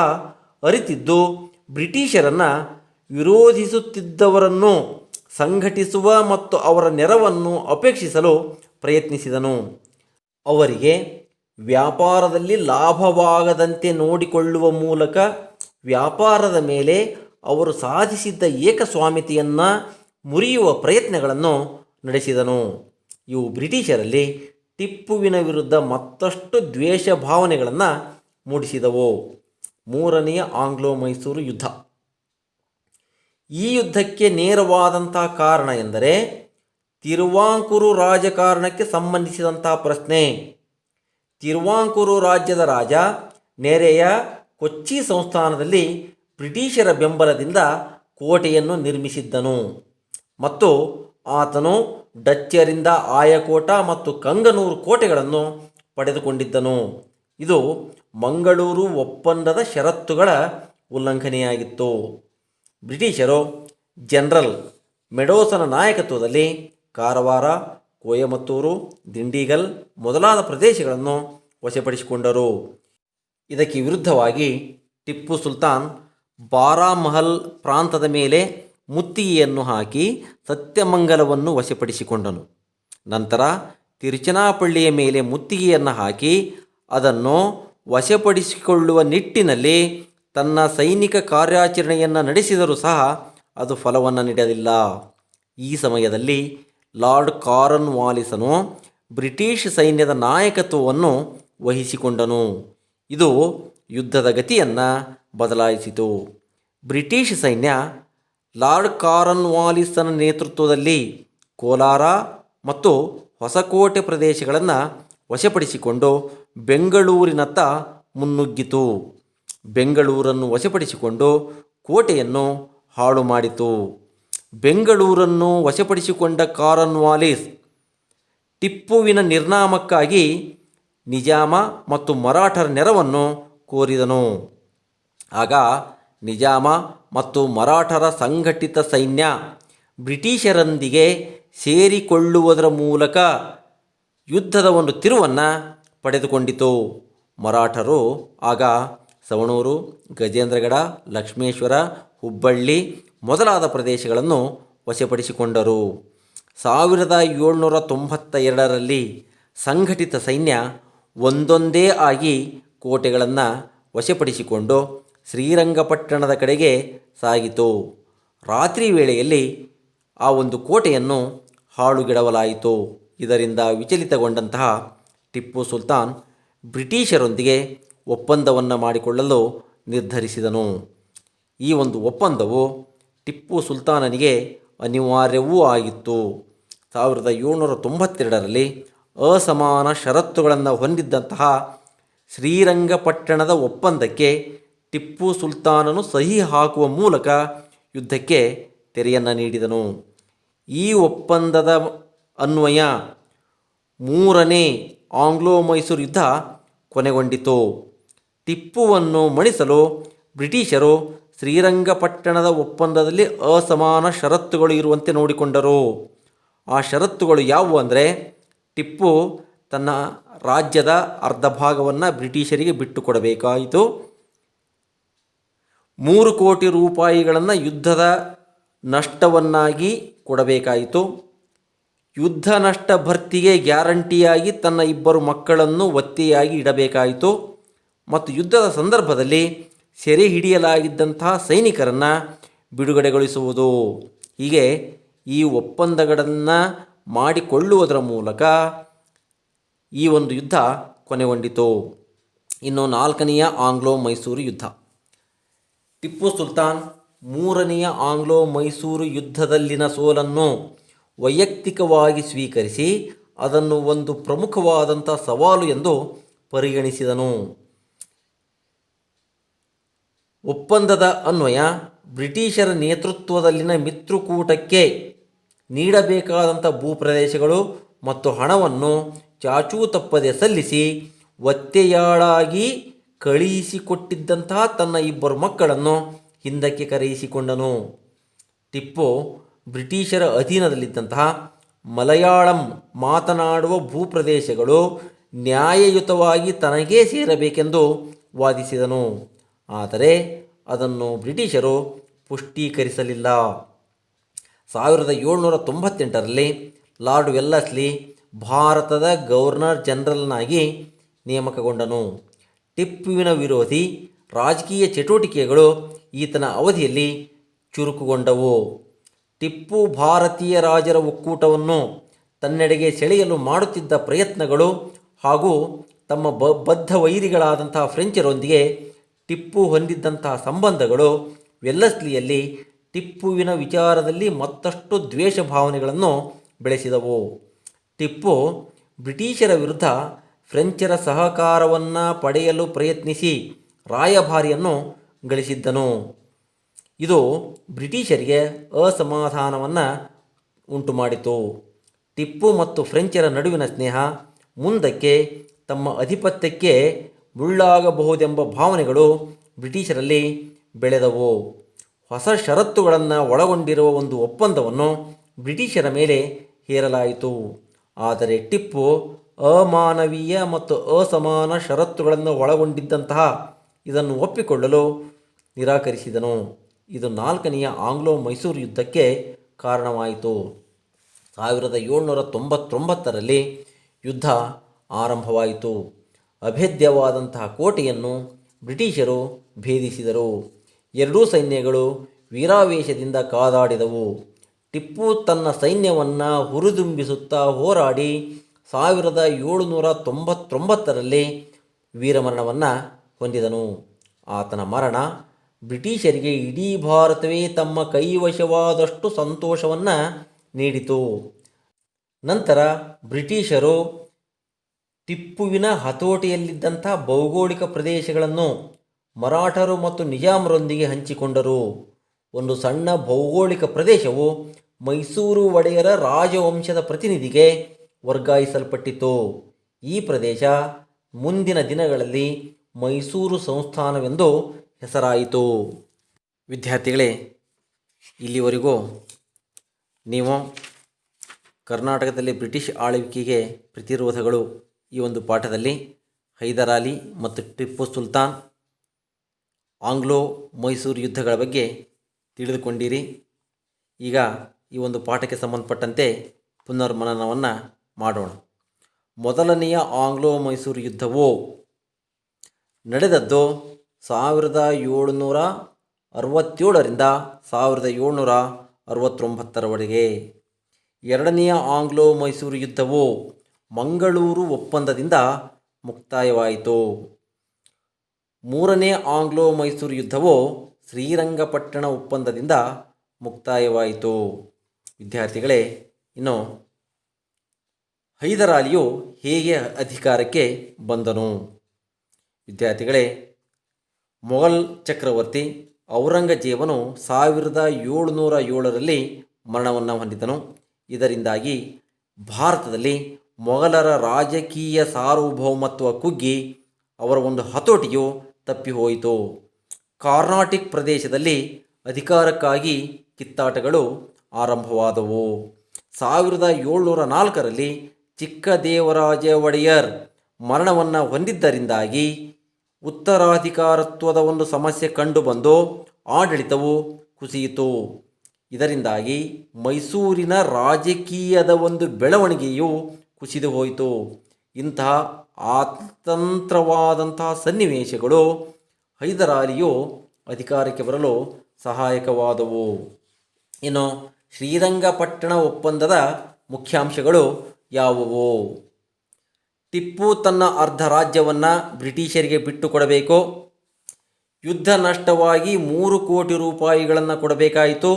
ಅರಿತಿದ್ದು ಬ್ರಿಟಿಷರನ್ನು ವಿರೋಧಿಸುತ್ತಿದ್ದವರನ್ನು ಸಂಘಟಿಸುವ ಮತ್ತು ಅವರ ನೆರವನ್ನು ಅಪೇಕ್ಷಿಸಲು ಪ್ರಯತ್ನಿಸಿದನು. ಅವರಿಗೆ ವ್ಯಾಪಾರದಲ್ಲಿ ಲಾಭವಾಗದಂತೆ ನೋಡಿಕೊಳ್ಳುವ ಮೂಲಕ ವ್ಯಾಪಾರದ ಮೇಲೆ ಅವರು ಸಾಧಿಸಿದ್ದ ಏಕಸ್ವಾಮ್ಯತೆಯನ್ನು ಮುರಿಯುವ ಪ್ರಯತ್ನಗಳನ್ನು ನಡೆಸಿದನು. ಇವು ಬ್ರಿಟಿಷರಲ್ಲಿ ಟಿಪ್ಪುವಿನ ವಿರುದ್ಧ ಮತ್ತಷ್ಟು ದ್ವೇಷ ಭಾವನೆಗಳನ್ನು ಮೂಡಿಸಿದವು. 3ನೇ ಆಂಗ್ಲೋ ಮೈಸೂರು ಯುದ್ಧ. ಈ ಯುದ್ಧಕ್ಕೆ ನೇರವಾದಂಥ ಕಾರಣ ಎಂದರೆ ತಿರುವಾಂಕೂರು ರಾಜಕಾರಣಕ್ಕೆ ಸಂಬಂಧಿಸಿದಂಥ ಪ್ರಶ್ನೆ. ತಿರುವಾಂಕೂರು ರಾಜ್ಯದ ರಾಜ ನೆರೆಯ ಕೊಚ್ಚಿ ಸಂಸ್ಥಾನದಲ್ಲಿ ಬ್ರಿಟಿಷರ ಬೆಂಬಲದಿಂದ ಕೋಟೆಯನ್ನು ನಿರ್ಮಿಸಿದ್ದನು ಮತ್ತು ಆತನು ಡಚ್ಚರಿಂದ ಆಯಕೋಟ ಮತ್ತು ಕಂಗನೂರು ಕೋಟೆಗಳನ್ನು ಪಡೆದುಕೊಂಡಿದ್ದನು. ಇದು ಮಂಗಳೂರು ಒಪ್ಪಂದದ ಷರತ್ತುಗಳ ಉಲ್ಲಂಘನೆಯಾಗಿತ್ತು. ಬ್ರಿಟಿಷರು ಜನರಲ್ ಮೆಡೋಸನ ನಾಯಕತ್ವದಲ್ಲಿ ಕಾರವಾರ, ಕೊಯಮತ್ತೂರು, ದಿಂಡಿಗಲ್ ಮೊದಲಾದ ಪ್ರದೇಶಗಳನ್ನು ವಶಪಡಿಸಿಕೊಂಡರು. ಇದಕ್ಕೆ ವಿರುದ್ಧವಾಗಿ ಟಿಪ್ಪು ಸುಲ್ತಾನ್ ಬಾರಾಮಹಲ್ ಪ್ರಾಂತದ ಮೇಲೆ ಮುತ್ತಿಗೆಯನ್ನು ಹಾಕಿ ಸತ್ಯಮಂಗಲವನ್ನು ವಶಪಡಿಸಿಕೊಂಡನು. ನಂತರ ತಿರುಚನಾಪಳ್ಳಿಯ ಮೇಲೆ ಮುತ್ತಿಗೆಯನ್ನು ಹಾಕಿ ಅದನ್ನು ವಶಪಡಿಸಿಕೊಳ್ಳುವ ನಿಟ್ಟಿನಲ್ಲಿ ತನ್ನ ಸೈನಿಕ ಕಾರ್ಯಾಚರಣೆಯನ್ನು ನಡೆಸಿದರೂ ಸಹ ಅದು ಫಲವನ್ನು ನೀಡಲಿಲ್ಲ. ಈ ಸಮಯದಲ್ಲಿ ಲಾರ್ಡ್ ಕಾರ್ನ್ ವಾಲಿಸನು ಬ್ರಿಟಿಷ್ ಸೈನ್ಯದ ನಾಯಕತ್ವವನ್ನು ವಹಿಸಿಕೊಂಡನು. ಇದು ಯುದ್ಧದ ಗತಿಯನ್ನು ಬದಲಾಯಿಸಿತು. ಬ್ರಿಟಿಷ್ ಸೈನ್ಯ ಲಾರ್ಡ್ ಕಾರ್ನ್ ವಾಲಿಸನ ನೇತೃತ್ವದಲ್ಲಿ ಕೋಲಾರ ಮತ್ತು ಹೊಸಕೋಟೆ ಪ್ರದೇಶಗಳನ್ನು ವಶಪಡಿಸಿಕೊಂಡು ಬೆಂಗಳೂರಿನತ್ತ ಮುನ್ನುಗ್ಗಿತು. ಬೆಂಗಳೂರನ್ನು ವಶಪಡಿಸಿಕೊಂಡು ಕೋಟೆಯನ್ನು ಹಾಳು ಮಾಡಿತು. ಬೆಂಗಳೂರನ್ನು ವಶಪಡಿಸಿಕೊಂಡ ಕಾರ್ನ್ ವಾಲಿಸ್ ಟಿಪ್ಪುವಿನ ನಿರ್ನಾಮಕ್ಕಾಗಿ ನಿಜಾಮ ಮತ್ತು ಮರಾಠರ ನೆರವನ್ನು ಕೋರಿದನು. ಆಗ ನಿಜಾಮ ಮತ್ತು ಮರಾಠರ ಸಂಘಟಿತ ಸೈನ್ಯ ಬ್ರಿಟಿಷರೊಂದಿಗೆ ಸೇರಿಕೊಳ್ಳುವುದರ ಮೂಲಕ ಯುದ್ಧದ ಒಂದು ತಿರುವನ್ನು ಪಡೆದುಕೊಂಡಿತು. ಮರಾಠರು ಆಗ ಸವಣೂರು, ಗಜೇಂದ್ರಗಡ, ಲಕ್ಷ್ಮೇಶ್ವರ, ಹುಬ್ಬಳ್ಳಿ ಮೊದಲಾದ ಪ್ರದೇಶಗಳನ್ನು ವಶಪಡಿಸಿಕೊಂಡರು. 1792ರಲ್ಲಿ ಸಂಘಟಿತ ಸೈನ್ಯ ಒಂದೊಂದೇ ಆಗಿ ಕೋಟೆಗಳನ್ನು ವಶಪಡಿಸಿಕೊಂಡು ಶ್ರೀರಂಗಪಟ್ಟಣದ ಕಡೆಗೆ ಸಾಗಿತು. ರಾತ್ರಿ ವೇಳೆಯಲ್ಲಿ ಆ ಒಂದು ಕೋಟೆಯನ್ನು ಹಾಳುಗೆಡವಲಾಯಿತು. ಇದರಿಂದ ವಿಚಲಿತಗೊಂಡಂತಹ ಟಿಪ್ಪು ಸುಲ್ತಾನ್ ಬ್ರಿಟಿಷರೊಂದಿಗೆ ಒಪ್ಪಂದವನ್ನು ಮಾಡಿಕೊಳ್ಳಲು ನಿರ್ಧರಿಸಿದನು. ಈ ಒಂದು ಒಪ್ಪಂದವು ಟಿಪ್ಪು ಸುಲ್ತಾನನಿಗೆ ಅನಿವಾರ್ಯವೂ ಆಗಿತ್ತು. 1792ರಲ್ಲಿ ಅಸಮಾನ ಷರತ್ತುಗಳನ್ನು ಹೊಂದಿದ್ದಂತಹ ಶ್ರೀರಂಗಪಟ್ಟಣದ ಒಪ್ಪಂದಕ್ಕೆ ಟಿಪ್ಪು ಸುಲ್ತಾನನು ಸಹಿ ಹಾಕುವ ಮೂಲಕ ಯುದ್ಧಕ್ಕೆ ತೆರೆಯನ್ನು ನೀಡಿದನು. ಈ ಒಪ್ಪಂದದ ಅನ್ವಯ ಮೂರನೇ ಆಂಗ್ಲೋ ಮೈಸೂರು ಯುದ್ಧ ಕೊನೆಗೊಂಡಿತು. ಟಿಪ್ಪುವನ್ನು ಮಣಿಸಲು ಬ್ರಿಟಿಷರು ಶ್ರೀರಂಗಪಟ್ಟಣದ ಒಪ್ಪಂದದಲ್ಲಿ ಅಸಮಾನ ಷರತ್ತುಗಳು ಇರುವಂತೆ ನೋಡಿಕೊಂಡರು. ಆ ಷರತ್ತುಗಳು ಯಾವುವು ಅಂದರೆ, ಟಿಪ್ಪು ತನ್ನ ರಾಜ್ಯದ ಅರ್ಧ ಭಾಗವನ್ನು ಬ್ರಿಟಿಷರಿಗೆ ಬಿಟ್ಟು ಕೊಡಬೇಕಾಯಿತು. 3 ಕೋಟಿ ರೂಪಾಯಿಗಳನ್ನು ಯುದ್ಧದ ನಷ್ಟವನ್ನಾಗಿ ಕೊಡಬೇಕಾಯಿತು. ಯುದ್ಧ ನಷ್ಟ ಭರ್ತಿಗೆ ಗ್ಯಾರಂಟಿಯಾಗಿ ತನ್ನ 2 ಮಕ್ಕಳನ್ನು ಒತ್ತೆಯಾಗಿ ಇಡಬೇಕಾಯಿತು. ಮತ್ತು ಯುದ್ಧದ ಸಂದರ್ಭದಲ್ಲಿ ಸೆರೆ ಹಿಡಿಯಲಾಗಿದ್ದಂತಹ ಸೈನಿಕರನ್ನು ಬಿಡುಗಡೆಗೊಳಿಸುವುದು. ಹೀಗೆ ಈ ಒಪ್ಪಂದಗಳನ್ನು ಮಾಡಿಕೊಳ್ಳುವುದರ ಮೂಲಕ ಈ ಒಂದು ಯುದ್ಧ ಕೊನೆಗೊಂಡಿತು. ಇನ್ನು 4ನೆಯ ಆಂಗ್ಲೋ ಮೈಸೂರು ಯುದ್ಧ. ಟಿಪ್ಪು ಸುಲ್ತಾನ್ 3ನೆಯ ಆಂಗ್ಲೋ ಮೈಸೂರು ಯುದ್ಧದಲ್ಲಿನ ಸೋಲನ್ನು ವೈಯಕ್ತಿಕವಾಗಿ ಸ್ವೀಕರಿಸಿ ಅದನ್ನು ಒಂದು ಪ್ರಮುಖವಾದಂಥ ಸವಾಲು ಎಂದು ಪರಿಗಣಿಸಿದನು. ಒಪ್ಪಂದದ ಅನ್ವಯ ಬ್ರಿಟಿಷರ ನೇತೃತ್ವದಲ್ಲಿನ ಮಿತ್ರಕೂಟಕ್ಕೆ ನೀಡಬೇಕಾದಂಥ ಭೂಪ್ರದೇಶಗಳು ಮತ್ತು ಹಣವನ್ನು ಚಾಚೂ ತಪ್ಪದೆ ಸಲ್ಲಿಸಿ ಒತ್ತೆಯಾಳಾಗಿ ಕಳುಹಿಸಿಕೊಟ್ಟಿದ್ದಂತಹ ತನ್ನ 2 ಮಕ್ಕಳನ್ನು ಹಿಂದಕ್ಕೆ ಕರೆಯಿಸಿಕೊಂಡನು. ಟಿಪ್ಪು ಬ್ರಿಟಿಷರ ಅಧೀನದಲ್ಲಿದ್ದಂತಹ ಮಲಯಾಳಂ ಮಾತನಾಡುವ ಭೂಪ್ರದೇಶಗಳು ನ್ಯಾಯಯುತವಾಗಿ ತನಗೇ ಸೇರಬೇಕೆಂದು ವಾದಿಸಿದನು. ಆದರೆ ಅದನ್ನು ಬ್ರಿಟಿಷರು ಪುಷ್ಟೀಕರಿಸಲಿಲ್ಲ. 1798ರಲ್ಲಿ ಲಾರ್ಡ್ ವೆಲ್ಲಸ್ಲಿ ಭಾರತದ ಗವರ್ನರ್ ಜನರಲ್ನಾಗಿ ನೇಮಕಗೊಂಡನು. ಟಿಪ್ಪುವಿನ ವಿರೋಧಿ ರಾಜಕೀಯ ಚಟುವಟಿಕೆಗಳು ಈತನ ಅವಧಿಯಲ್ಲಿ ಚುರುಕುಗೊಂಡವು. ಟಿಪ್ಪು ಭಾರತೀಯ ರಾಜರ ಒಕ್ಕೂಟವನ್ನು ತನ್ನೆಡೆಗೆ ಸೆಳೆಯಲು ಮಾಡುತ್ತಿದ್ದ ಪ್ರಯತ್ನಗಳು ಹಾಗೂ ತಮ್ಮ ಬದ್ಧ ವೈರಿಗಳಾದಂತಹ ಫ್ರೆಂಚರೊಂದಿಗೆ ಟಿಪ್ಪು ಹೊಂದಿದ್ದಂತಹ ಸಂಬಂಧಗಳು ವೆಲ್ಲಸ್ಲಿಯಲ್ಲಿ ಟಿಪ್ಪುವಿನ ವಿಚಾರದಲ್ಲಿ ಮತ್ತಷ್ಟು ದ್ವೇಷ ಭಾವನೆಗಳನ್ನು ಬೆಳೆಸಿದವು. ಟಿಪ್ಪು ಬ್ರಿಟಿಷರ ವಿರುದ್ಧ ಫ್ರೆಂಚರ ಸಹಕಾರವನ್ನು ಪಡೆಯಲು ಪ್ರಯತ್ನಿಸಿ ರಾಯಭಾರಿಯನ್ನು ಗಳಿಸಿದ್ದನು. ಇದು ಬ್ರಿಟಿಷರಿಗೆ ಅಸಮಾಧಾನವನ್ನು ಉಂಟುಮಾಡಿತು. ಟಿಪ್ಪು ಮತ್ತು ಫ್ರೆಂಚರ ನಡುವಿನ ಸ್ನೇಹ ಮುಂದಕ್ಕೆ ತಮ್ಮ ಅಧಿಪತ್ಯಕ್ಕೆ ಮುಳ್ಳಾಗಬಹುದೆಂಬ ಭಾವನೆಗಳು ಬ್ರಿಟಿಷರಲ್ಲಿ ಬೆಳೆದವು. ಹೊಸ ಷರತ್ತುಗಳನ್ನು ಒಳಗೊಂಡಿರುವ ಒಂದು ಒಪ್ಪಂದವನ್ನು ಬ್ರಿಟಿಷರ ಮೇಲೆ ಹೇರಲಾಯಿತು. ಆದರೆ ಟಿಪ್ಪು ಅಮಾನವೀಯ ಮತ್ತು ಅಸಮಾನ ಷರತ್ತುಗಳನ್ನು ಒಳಗೊಂಡಿದ್ದಂತಹ ಇದನ್ನು ಒಪ್ಪಿಕೊಳ್ಳಲು ನಿರಾಕರಿಸಿದನು. ಇದು 4ನೆಯ ಆಂಗ್ಲೋ ಮೈಸೂರು ಯುದ್ಧಕ್ಕೆ ಕಾರಣವಾಯಿತು. 1799ರಲ್ಲಿ ಯುದ್ಧ ಆರಂಭವಾಯಿತು. ಅಭೇದ್ಯವಾದಂತಹ ಕೋಟೆಯನ್ನು ಬ್ರಿಟಿಷರು ಭೇದಿಸಿದರು. ಎರಡೂ ಸೈನ್ಯಗಳು ವೀರಾವೇಶದಿಂದ ಕಾದಾಡಿದವು. ಟಿಪ್ಪು ತನ್ನ ಸೈನ್ಯವನ್ನು ಹುರಿದುಂಬಿಸುತ್ತಾ ಹೋರಾಡಿ 1799ರಲ್ಲಿ ವೀರಮರಣವನ್ನು ಹೊಂದಿದನು. ಆತನ ಮರಣ ಬ್ರಿಟಿಷರಿಗೆ ಇಡೀ ಭಾರತವೇ ತಮ್ಮ ಕೈವಶವಾದಷ್ಟು ಸಂತೋಷವನ್ನು ನೀಡಿತು. ನಂತರ ಬ್ರಿಟಿಷರು ಟಿಪ್ಪುವಿನ ಹತೋಟಿಯಲ್ಲಿದ್ದಂಥ ಭೌಗೋಳಿಕ ಪ್ರದೇಶಗಳನ್ನು ಮರಾಠರು ಮತ್ತು ನಿಜಾಮರೊಂದಿಗೆ ಹಂಚಿಕೊಂಡರು. ಒಂದು ಸಣ್ಣ ಭೌಗೋಳಿಕ ಪ್ರದೇಶವು ಮೈಸೂರು ಒಡೆಯರ ರಾಜವಂಶದ ಪ್ರತಿನಿಧಿಗೆ ವರ್ಗಾಯಿಸಲ್ಪಟ್ಟಿತು. ಈ ಪ್ರದೇಶ ಮುಂದಿನ ದಿನಗಳಲ್ಲಿ ಮೈಸೂರು ಸಂಸ್ಥಾನವೆಂದು ಹೆಸರಾಯಿತು. ವಿದ್ಯಾರ್ಥಿಗಳೇ, ಇಲ್ಲಿವರೆಗೂ ನೀವು ಕರ್ನಾಟಕದಲ್ಲಿ ಬ್ರಿಟಿಷ್ ಆಳ್ವಿಕೆಗೆ ಪ್ರತಿರೋಧಗಳು ಈ ಒಂದು ಪಾಠದಲ್ಲಿ ಹೈದರಾಲಿ ಮತ್ತು ಟಿಪ್ಪು ಸುಲ್ತಾನ್ ಆಂಗ್ಲೋ ಮೈಸೂರು ಯುದ್ಧಗಳ ಬಗ್ಗೆ ತಿಳಿದುಕೊಂಡಿರಿ. ಈಗ ಈ ಒಂದು ಪಾಠಕ್ಕೆ ಸಂಬಂಧಪಟ್ಟಂತೆ ಪುನರ್ಮನನವನ್ನು ಮಾಡೋಣ. ಮೊದಲನೆಯ ಆಂಗ್ಲೋ ಮೈಸೂರು ಯುದ್ಧವು ನಡೆದದ್ದು 1767ರಿಂದ 1769ರವರೆಗೆ. ಎರಡನೆಯ ಆಂಗ್ಲೋ ಮೈಸೂರು ಯುದ್ಧವು ಮಂಗಳೂರು ಒಪ್ಪಂದದಿಂದ ಮುಕ್ತಾಯವಾಯಿತು. ಮೂರನೇ ಆಂಗ್ಲೋ ಮೈಸೂರು ಯುದ್ಧವು ಶ್ರೀರಂಗಪಟ್ಟಣ ಒಪ್ಪಂದದಿಂದ ಮುಕ್ತಾಯವಾಯಿತು. ವಿದ್ಯಾರ್ಥಿಗಳೇ, ಇನ್ನು ಹೈದರಾಲಿಯು ಹೇಗೆ ಅಧಿಕಾರಕ್ಕೆ ಬಂದನು? ವಿದ್ಯಾರ್ಥಿಗಳೇ, ಮೊಘಲ್ ಚಕ್ರವರ್ತಿ ಔರಂಗಜೇಬನು 1707ರಲ್ಲಿ ಮರಣವನ್ನು ಹೊಂದಿದನು. ಇದರಿಂದಾಗಿ ಭಾರತದಲ್ಲಿ ಮೊಘಲರ ರಾಜಕೀಯ ಸಾರ್ವಭೌಮತ್ವ ಕುಗ್ಗಿ ಅವರ ಒಂದು ಹತೋಟಿಯು ತಪ್ಪಿಹೋಯಿತು. ಕರ್ನಾಟಿಕ್ ಪ್ರದೇಶದಲ್ಲಿ ಅಧಿಕಾರಕ್ಕಾಗಿ ಕಿತ್ತಾಟಗಳು ಆರಂಭವಾದವು. 1704ರಲ್ಲಿ ಚಿಕ್ಕದೇವರಾಜ ಒಡೆಯರ್ ಮರಣವನ್ನು ಹೊಂದಿದ್ದರಿಂದಾಗಿ ಉತ್ತರಾಧಿಕಾರತ್ವದ ಒಂದು ಸಮಸ್ಯೆ ಕಂಡುಬಂದು ಆಡಳಿತವು ಕುಸಿಯಿತು. ಇದರಿಂದಾಗಿ ಮೈಸೂರಿನ ರಾಜಕೀಯದ ಒಂದು ಬೆಳವಣಿಗೆಯು ಕುಸಿದು ಹೋಯಿತು. ಇಂತಹ ಅತಂತ್ರವಾದಂತಹ ಸನ್ನಿವೇಶಗಳು ಹೈದರಾಲಿಯು ಅಧಿಕಾರಕ್ಕೆ ಬರಲು ಸಹಾಯಕವಾದವು. ಇನ್ನು ಶ್ರೀರಂಗಪಟ್ಟಣ ಒಪ್ಪಂದದ ಮುಖ್ಯಾಂಶಗಳು ಯಾವುವು? ಟಿಪ್ಪು ತನ್ನ ಅರ್ಧ ರಾಜ್ಯವನ್ನು ಬ್ರಿಟಿಷರಿಗೆ ಬಿಟ್ಟು ಕೊಡಬೇಕು. ಯುದ್ಧ ನಷ್ಟವಾಗಿ 3 ಕೋಟಿ ರೂಪಾಯಿಗಳನ್ನು ಕೊಡಬೇಕಾಯಿತು.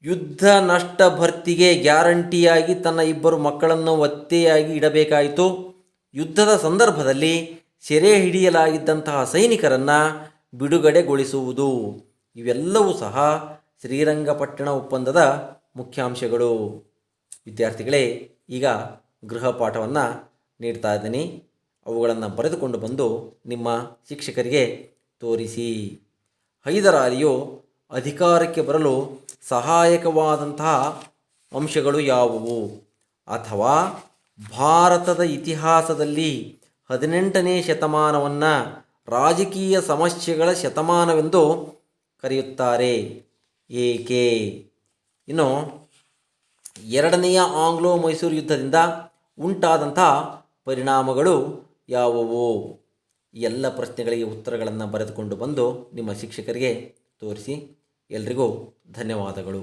ಯುದ್ಧ ನಷ್ಟ ಭರ್ತಿಗೆ ಗ್ಯಾರಂಟಿಯಾಗಿ ತನ್ನ 2 ಮಕ್ಕಳನ್ನು ಒತ್ತೆಯಾಗಿ ಇಡಬೇಕಾಯಿತು. ಯುದ್ಧದ ಸಂದರ್ಭದಲ್ಲಿ ಸೆರೆ ಹಿಡಿಯಲಾಗಿದ್ದಂತಹ ಸೈನಿಕರನ್ನು ಬಿಡುಗಡೆಗೊಳಿಸುವುದು. ಇವೆಲ್ಲವೂ ಸಹ ಶ್ರೀರಂಗಪಟ್ಟಣ ಒಪ್ಪಂದದ ಮುಖ್ಯಾಂಶಗಳು. ವಿದ್ಯಾರ್ಥಿಗಳೇ, ಈಗ ಗೃಹ ಪಾಠವನ್ನು ನೀಡ್ತಾ ಇದ್ದೀನಿ. ಅವುಗಳನ್ನು ಬರೆದುಕೊಂಡು ಬಂದು ನಿಮ್ಮ ಶಿಕ್ಷಕರಿಗೆ ತೋರಿಸಿ. ಹೈದರಾಲಿಯು ಅಧಿಕಾರಕ್ಕೆ ಬರಲು ಸಹಾಯಕವಾದಂತಹ ಅಂಶಗಳು ಯಾವುವು? ಅಥವಾ ಭಾರತದ ಇತಿಹಾಸದಲ್ಲಿ 18ನೇ ಶತಮಾನವನ್ನು ರಾಜಕೀಯ ಸಮಸ್ಯೆಗಳ ಶತಮಾನವೆಂದು ಕರೆಯುತ್ತಾರೆ, ಏಕೆ? ಇನ್ನು ಎರಡನೆಯ ಆಂಗ್ಲೋ ಮೈಸೂರು ಯುದ್ಧದಿಂದ ಉಂಟಾದಂಥ ಪರಿಣಾಮಗಳು ಯಾವುವು? ಈ ಎಲ್ಲ ಪ್ರಶ್ನೆಗಳಿಗೆ ಉತ್ತರಗಳನ್ನು ಬರೆದುಕೊಂಡು ಬಂದು ನಿಮ್ಮ ಶಿಕ್ಷಕರಿಗೆ ತೋರಿಸಿ. ಎಲ್ರಿಗೂ ಧನ್ಯವಾದಗಳು.